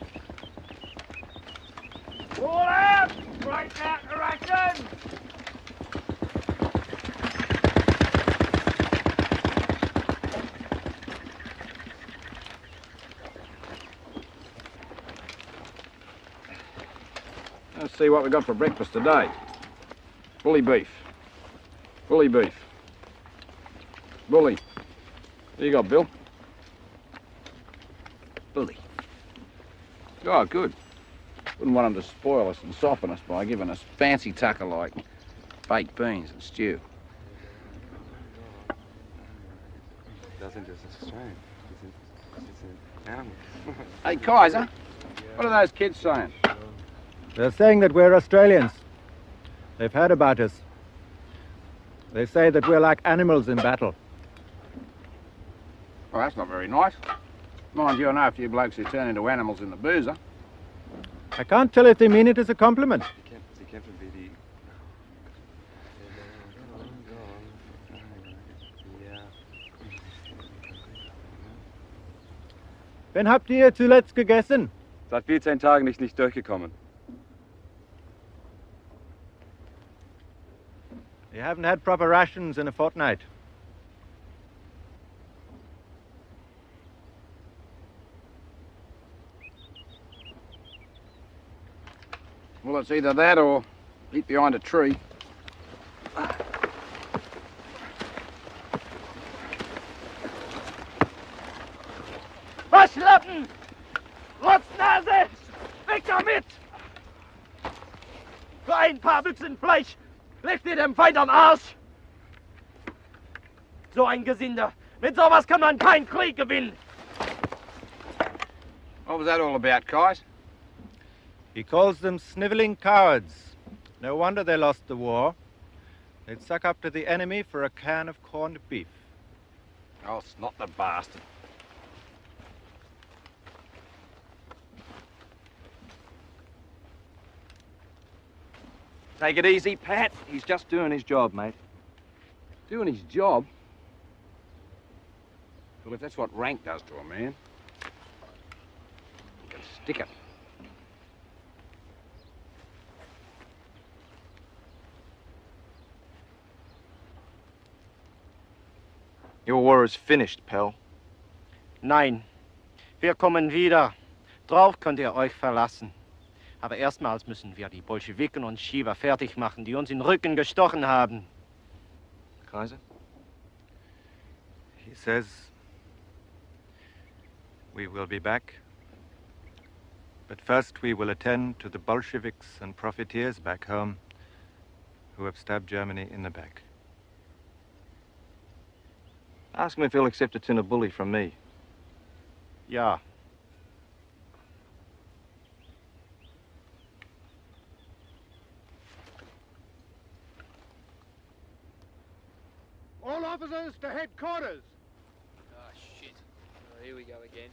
Pull out! Break out the ration! Let's see what we got for breakfast today. Bully beef. Bully beef. Bully. There you go, Bill. bully. Oh, good. Wouldn't want them to spoil us and soften us by giving us fancy tucker like baked beans and stew. Doesn't just Australian. It's an animal. Hey, Kaiser, what are those kids saying? They're saying that we're Australians. They've heard about us. They say that we're like animals in battle. Well, that's not very nice. Mind you, I know a few blokes who turn into animals in the boozer. I can't tell if they mean it as a compliment. Sie kämpfen wie die... Wann habt ihr zuletzt gegessen? Seit 14 Tagen nicht durchgekommen. You haven't had proper rations in a fortnight. Well, it's either that or eat behind a tree. Waschlappen! Rotznase! Weg damit! Für ein paar Büchsen Fleisch legt ihr dem Feind am Arsch! So ein Gesinde! Mit sowas kann man keinen Krieg gewinnen! What was that all about, Kais? He calls them snivelling cowards. No wonder they lost the war. They'd suck up to the enemy for a can of corned beef. Oh, snot the bastard. Take it easy, Pat. He's just doing his job, mate. Doing his job? Well, if that's what rank does to a man, you can stick it. Your war is finished, pal. Nein, wir kommen wieder. Drauf könnt ihr euch verlassen. Aber erstmals müssen wir die Bolschewiken und Schieber fertig machen, die uns in den Rücken gestochen haben. Kaiser? He says we will be back. But first we will attend to the Bolsheviks and profiteers back home who have stabbed Germany in the back. Ask him if he'll accept a tin of bully from me. Ja. All officers to headquarters. Oh, shit. Oh, here we go again.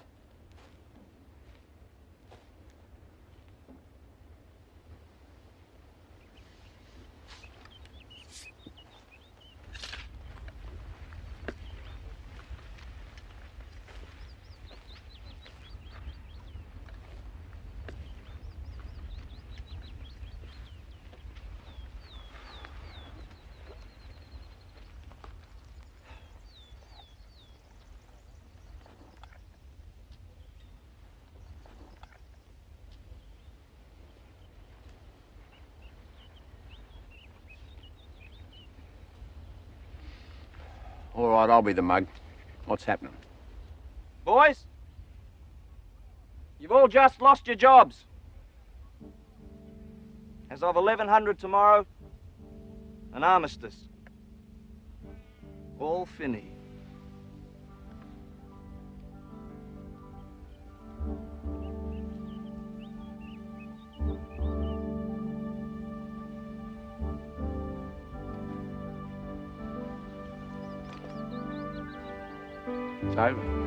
All right, I'll be the mug. What's happening? Boys, you've all just lost your jobs. As of 1100 tomorrow, an armistice. All finny. It's over.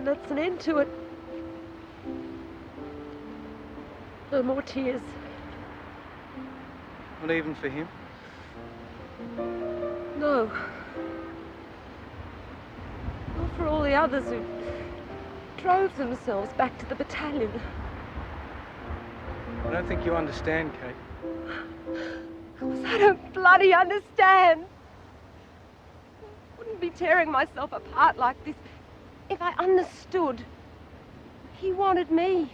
that's an end to it. No more tears. Not even for him? No. Not for all the others who drove themselves back to the battalion. I don't think you understand, Kate. Of course I don't bloody understand. I wouldn't be tearing myself apart like this if I understood. He wanted me.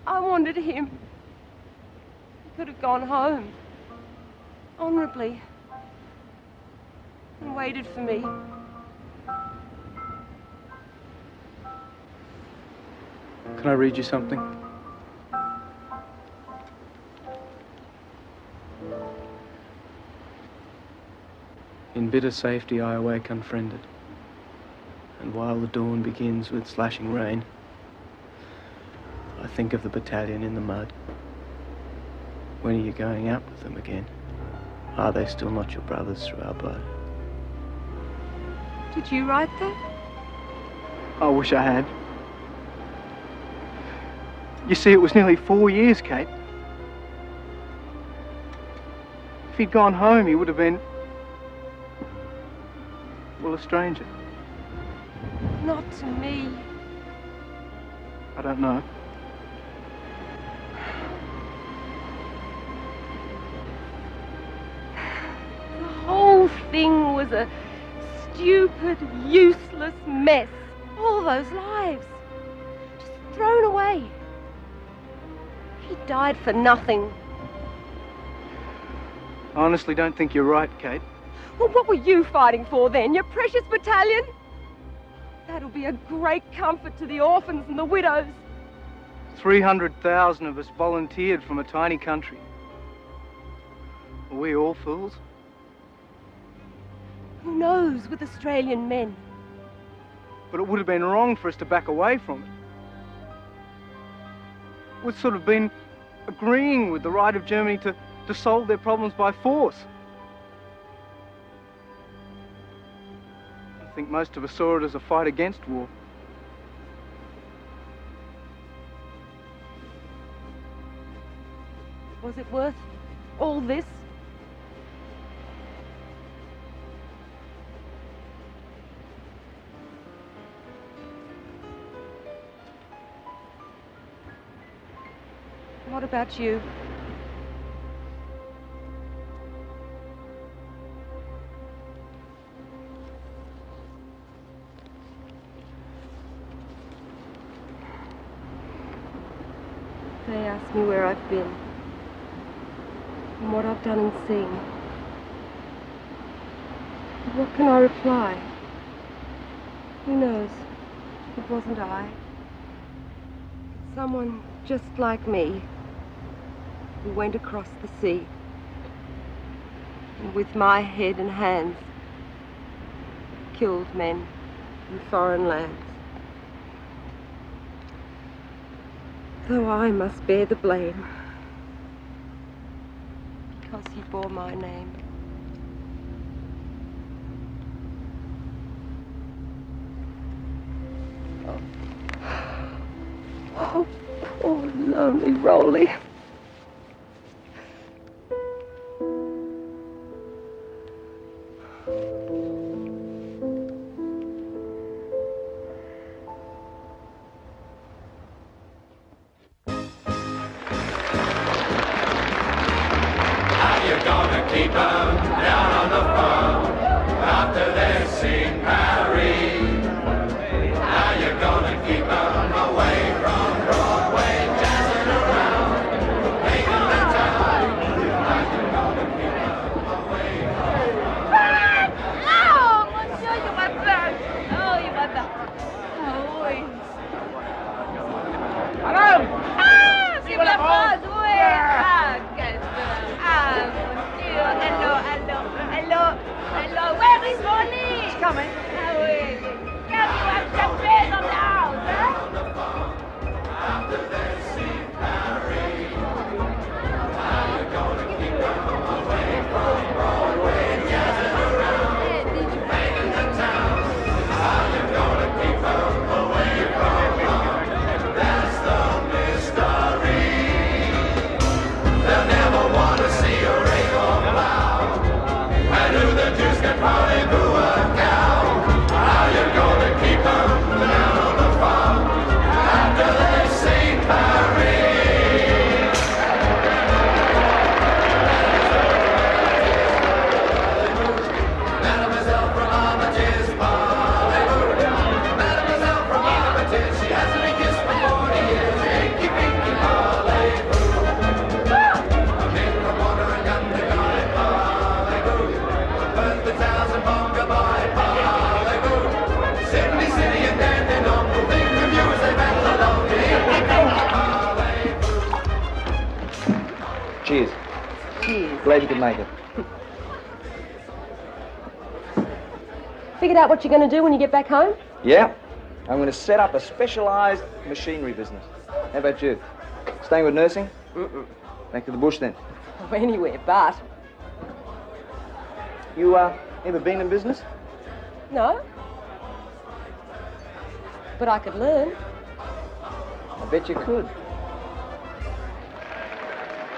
I wanted him. He could have gone home. Honourably. And waited for me. Can I read you something? In bitter safety I awake unfriended, and while the dawn begins with slashing rain, I think of the battalion in the mud. When are you going out with them again? Are they still not your brothers through our blood? Did you write that? I wish I had. You see, it was nearly 4 years, Kate. If he'd gone home, he would have been, well, a stranger. Not to me. I don't know. The whole thing was a stupid, useless mess. All those lives. Just thrown away. He died for nothing. I honestly don't think you're right, Kate. Well, what were you fighting for then? Your precious battalion? That'll be a great comfort to the orphans and the widows. 300,000 of us volunteered from a tiny country. Are we all fools? Who knows with Australian men? But it would have been wrong for us to back away from it. We'd sort of been agreeing with the right of Germany to solve their problems by force. I think most of us saw it as a fight against war. Was it worth all this? What about you? They ask me where I've been and what I've done and seen. But what can I reply? Who knows? It wasn't I. Someone just like me who went across the sea and with my head and hands killed men in foreign lands. Though I must bear the blame because he bore my name. Oh, poor lonely Rolly. Keep 'em down on the farm after they've seen Paris. Now you're gonna keep 'em away from Broadway, jazzing around, making the town. Now you're gonna keep 'em away from Oh, monsieur, you m'as peur. Oh, you m'as peur. Ah, oui. Madame! Ah, vive la France, oui. Ah, quelle... Ah, mon Dieu, hello, hello. Cheers. Glad you could make it. Figured out what you're going to do when you get back home? Yeah. I'm going to set up a specialised machinery business. How about you? Staying with nursing? Mm-mm. Back to the bush then. Oh, anywhere but. You, ever been in business? No. But I could learn. I bet you could.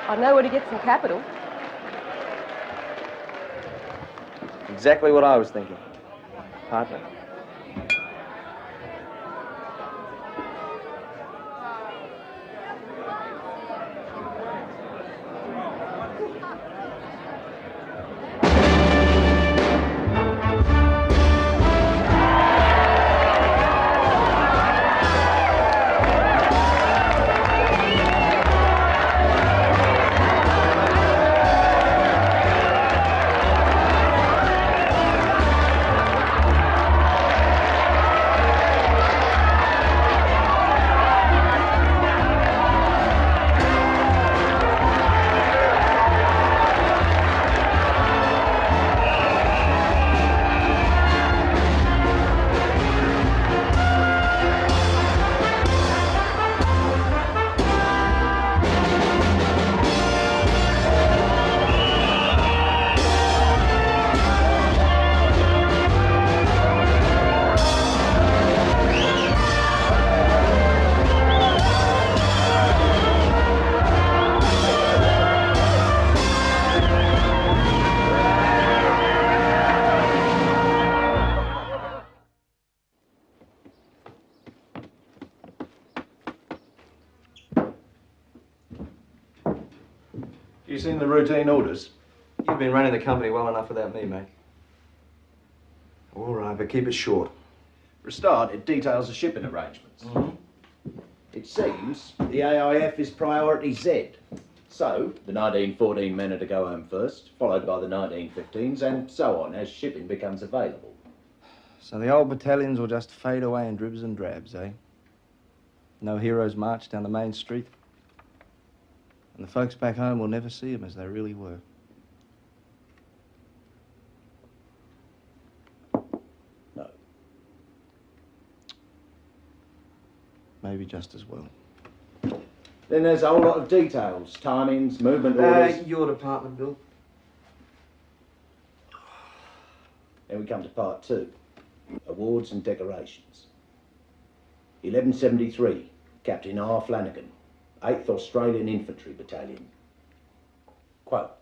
I know where to get some capital. Exactly what I was thinking. Partner. You seen the routine orders? You've been running the company well enough without me, mate. All right, but keep it short. For a start, it details the shipping arrangements. It seems the AIF is priority Z. So, the 1914 men are to go home first, followed by the 1915s, and so on as shipping becomes available. So the old battalions will just fade away in dribs and drabs, eh? No heroes march down the main street. And the folks back home will never see them as they really were. No. Maybe just as well. Then there's a whole lot of details, timings, movement orders. Your department, Bill. Then we come to part 2, awards and decorations. 1173, Captain R. Flanagan, 8th Australian Infantry Battalion. Quote,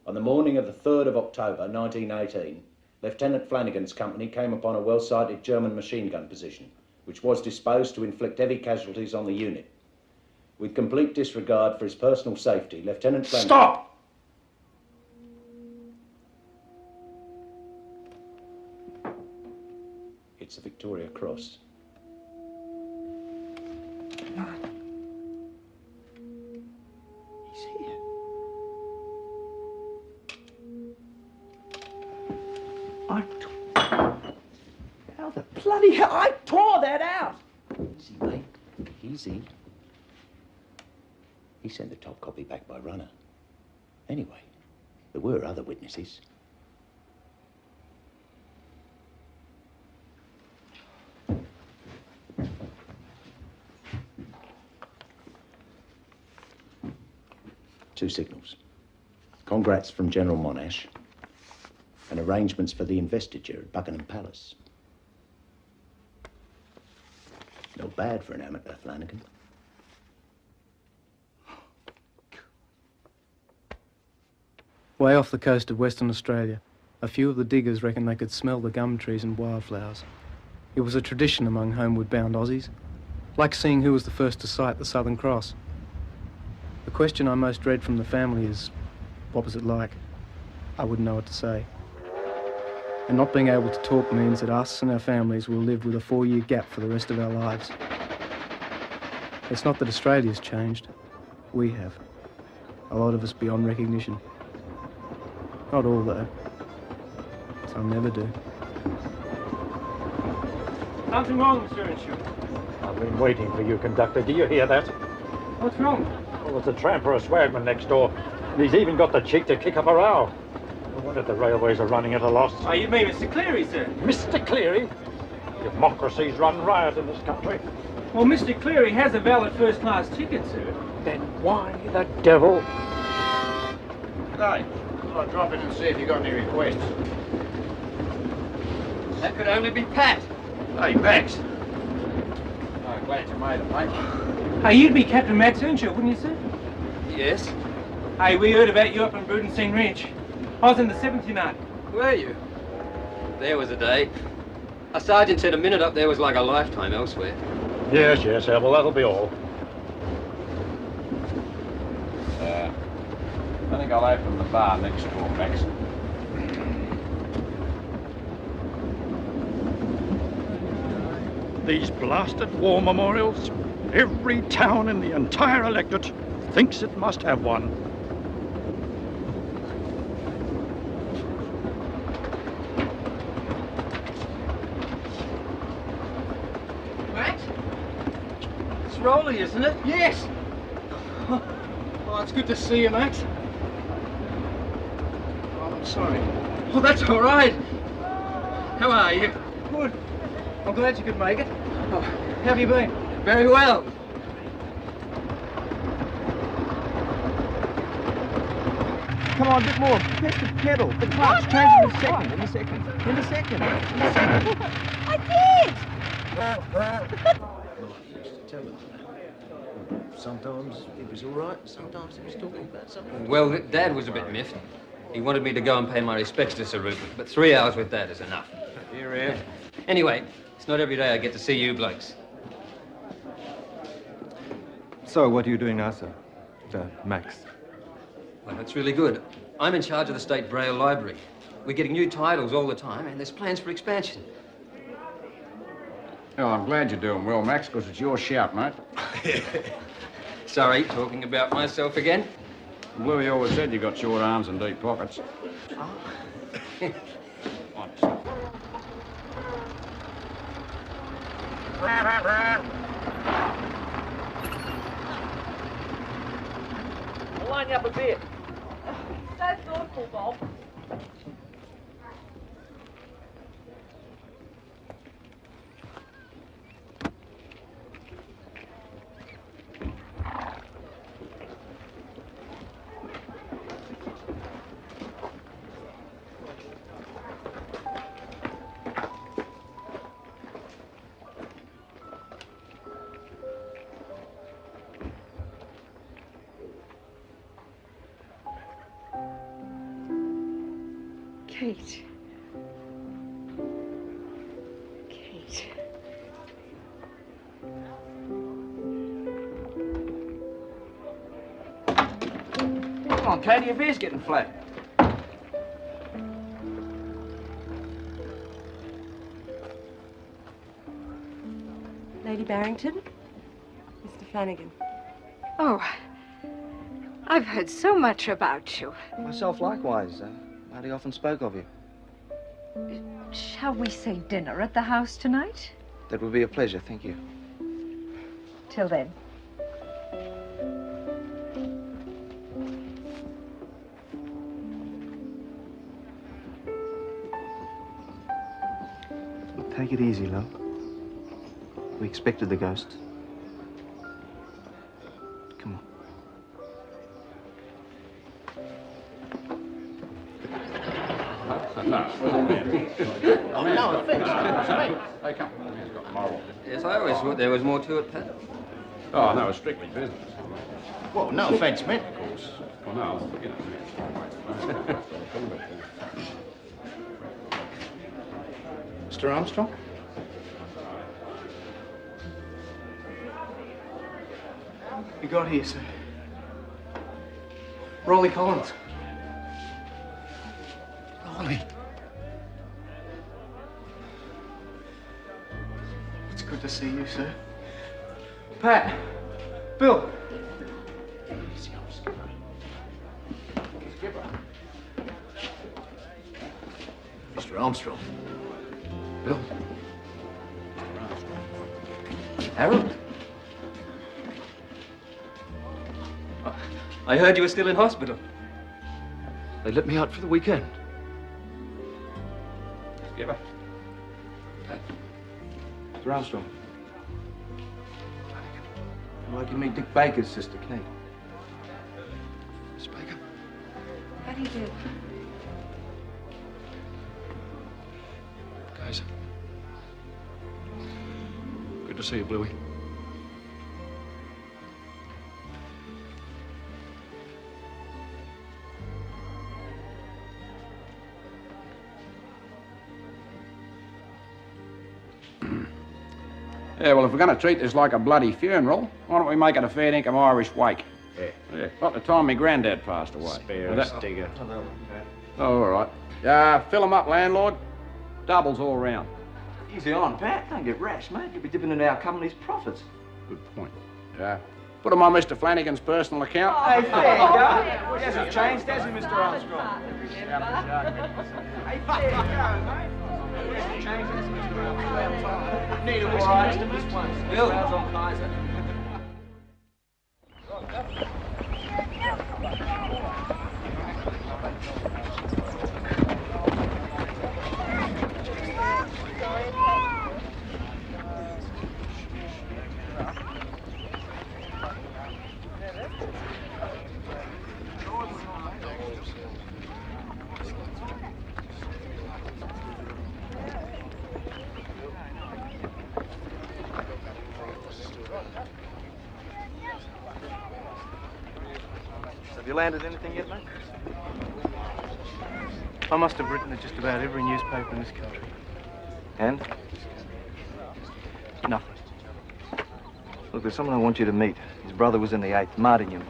on the morning of the 3rd of October 1918, Lieutenant Flanagan's company came upon a well-sighted German machine gun position, which was disposed to inflict heavy casualties on the unit. With complete disregard for his personal safety, Lieutenant Flanagan... Stop! It's a Victoria Cross. He's here. How the bloody hell? I tore that out! Easy, mate. Easy. He sent the top copy back by runner. Anyway, there were other witnesses. Two signals. Congrats from General Monash and arrangements for the investiture at Buckingham Palace. Not bad for an amateur, Flanagan. Way off the coast of Western Australia, a few of the diggers reckon they could smell the gum trees and wildflowers. It was a tradition among homeward-bound Aussies, like seeing who was the first to sight the Southern Cross. The question I most dread from the family is, what was it like? I wouldn't know what to say. And not being able to talk means that us and our families will live with a 4-year gap for the rest of our lives. It's not that Australia's changed. We have. A lot of us beyond recognition. Not all, though. I'll never do. Something wrong, Monsieur Insu. I've been waiting for you, conductor. Do you hear that? What's wrong? Well, there's a tramp or a swagman next door. And he's even got the cheek to kick up a row. No wonder the railways are running at a loss. Oh, you mean Mr. Cleary, sir? Mr. Cleary? Democracy's run riot in this country. Well, Mr. Cleary has a valid first-class ticket, sir. Then why the devil? Hey, I'll drop in and see if you got any requests. That could only be Pat. Hey, Max. Oh, glad you made it, mate. Hey, you'd be Captain Max Earnshaw, wouldn't you, sir? Yes. Hey, we heard about you up on Brudenstein Ranch. I was in the 79. Were you? There was a day. A sergeant said a minute up there was like a lifetime elsewhere. Yes, yes, well, that'll be all. I think I'll open the bar next door, Max. These blasted war memorials, every town in the entire electorate thinks it must have one. Max? It's Rolly, isn't it? Yes! Oh, it's good to see you, Max. Oh, I'm sorry. Oh, that's all right. How are you? Good. I'm glad you could make it. Oh, how have you been? Very well. Come on, a bit more. Press the pedal. The clutch. Change in a second. In a second. In a second. In a second. I Sometimes it was all right, sometimes he was talking about something. Well, Dad was a bit miffed. He wanted me to go and pay my respects to Sir Rupert, but 3 hours with Dad is enough. Here, here. Anyway, it's not every day I get to see you blokes. So, what are you doing now, sir? Max. Well, that's really good. I'm in charge of the State Braille Library. We're getting new titles all the time, and there's plans for expansion. Well, I'm glad you're doing well, Max, because it's your shout, mate. Sorry, talking about myself again? Louis always said you got short arms and deep pockets. I'll line you up a bit. So thoughtful, Bob. Kate. Kate. Come on, Katie, your beer's getting flat. Lady Barrington? Mr. Flanagan. Oh, I've heard so much about you. Myself likewise. Marty often spoke of you. Shall we say dinner at the house tonight? That would be a pleasure, thank you. Till then. Take it easy, love. We expected the ghost. Come on. No, Oh, no offence. Hey, come. He's got moral. Yes, I always thought there was more to it, Pat. Oh, no, it's strictly business. Well, no offence, mate. Of course. Well, no, you know. Mr. Armstrong? You got here, sir. Rolly Collins. Rolly. It's good to see you, sir. Pat. Bill. Mr. Armstrong. Bill. Harold? I heard you were still in hospital. They let me out for the weekend. Skipper. Mr. Armstrong. I'd like you to meet Dick Baker's sister, Kate. Miss Baker. How do you do? Guys. Good to see you, Bluey. Yeah, well, if we're going to treat this like a bloody funeral, why don't we make it a fair dinkum Irish wake? Yeah. About the time my granddad passed away. Spare us, digger. Oh, all right. Fill 'em up, landlord. Doubles all round. Easy on, Pat. Don't get rash, mate. You'll be dipping into our company's profits. Good point. Put 'em on Mr. Flanagan's personal account. Hey, fair you go. He hasn't changed, has he, Mr. Armstrong? Hey, fair you go, mate. He hasn't changed, has he, Mr. Armstrong? Need a whiskey, Mr. This one. Bill. On Kaiser. Have you landed anything yet, mate? I must have written to just about every newspaper in this country. And? Nothing. Look, there's someone I want you to meet. His brother was in the 8th, Martingham.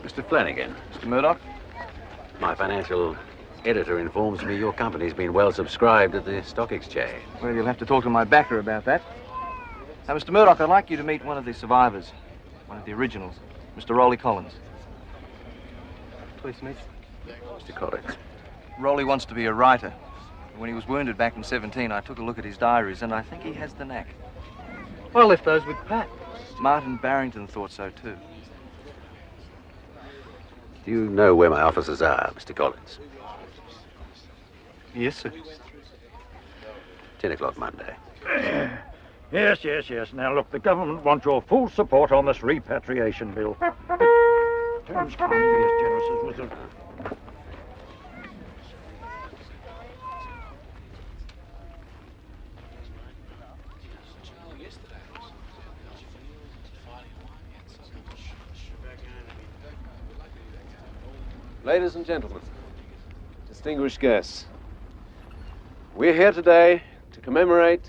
Mr. Flanagan. Mr. Murdoch? My financial editor informs me your company's been well subscribed at the stock exchange. Well, you'll have to talk to my backer about that. Now, Mr. Murdoch, I'd like you to meet one of the survivors. One of the originals. Mr. Rolly Collins. Please meet you. Mr. Collins. Rolly wants to be a writer. When he was wounded back in 17, I took a look at his diaries, and I think he has the knack. Well, I left those with Pat. Martin Barrington thought so, too. Do you know where my offices are, Mr. Collins? Yes, sir. 10 o'clock Monday. Yes. Now, look, the government wants your full support on this repatriation bill. Terms can't be as generous as was it. Ladies and gentlemen, distinguished guests, we're here today to commemorate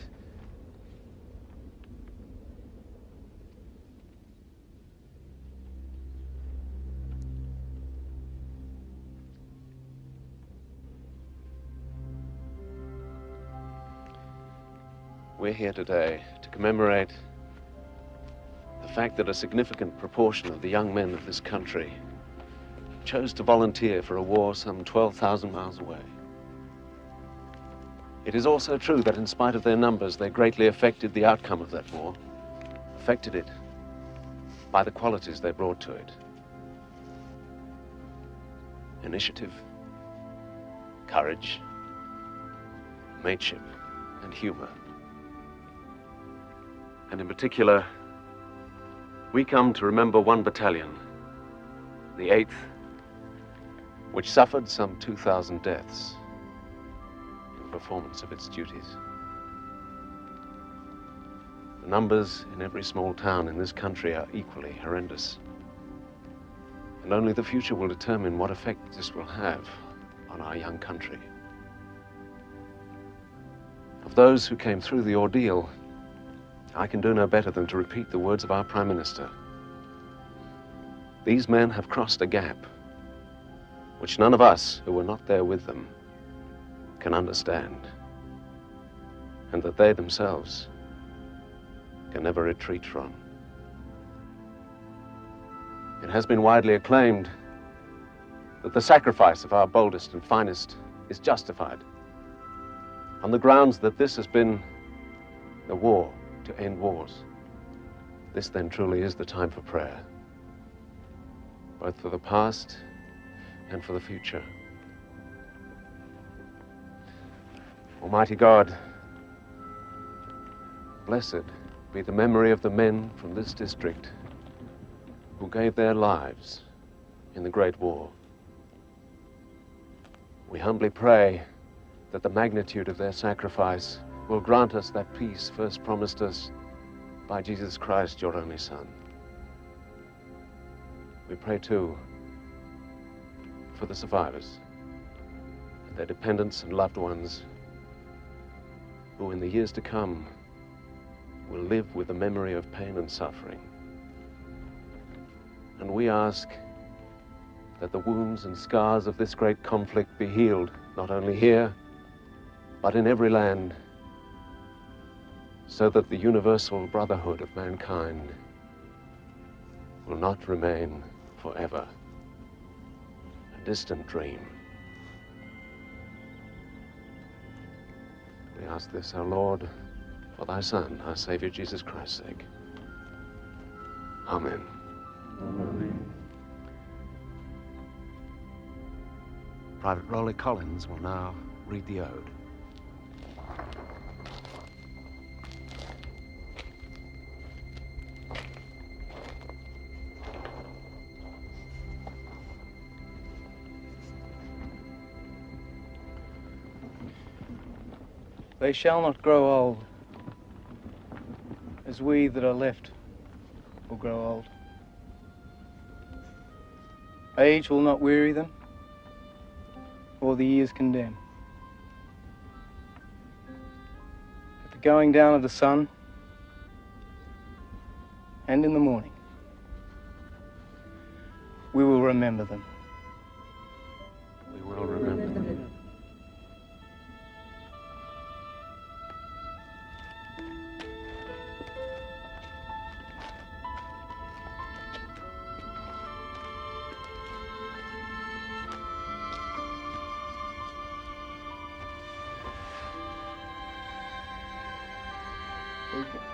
the fact that a significant proportion of the young men of this country chose to volunteer for a war some 12,000 miles away. It is also true that in spite of their numbers, they greatly affected the outcome of that war, affected it by the qualities they brought to it. Initiative, courage, mateship, and humor. And in particular, we come to remember one battalion, the 8th, which suffered some 2,000 deaths in the performance of its duties. The numbers in every small town in this country are equally horrendous. And only the future will determine what effect this will have on our young country. Of those who came through the ordeal, I can do no better than to repeat the words of our Prime Minister. These men have crossed a gap which none of us who were not there with them can understand, and that they themselves can never retreat from. It has been widely acclaimed that the sacrifice of our boldest and finest is justified on the grounds that this has been a war to end wars. This then truly is the time for prayer. both for the past and for the future. Almighty God, blessed be the memory of the men from this district who gave their lives in the Great War. We humbly pray that the magnitude of their sacrifice will grant us that peace first promised us by Jesus Christ, your only Son. We pray, too, for the survivors and their dependents and loved ones who in the years to come will live with the memory of pain and suffering. And we ask that the wounds and scars of this great conflict be healed, not only here, but in every land, so that the universal brotherhood of mankind will not remain forever a distant dream. We ask this, our Lord, for thy Son, our Savior, Jesus Christ's sake. Amen. Amen. Private Rowley Collins will now read the ode. They shall not grow old, as we that are left will grow old. Age will not weary them, or the years condemn. At the going down of the sun, and in the morning, we will remember them. We will remember them. Okay.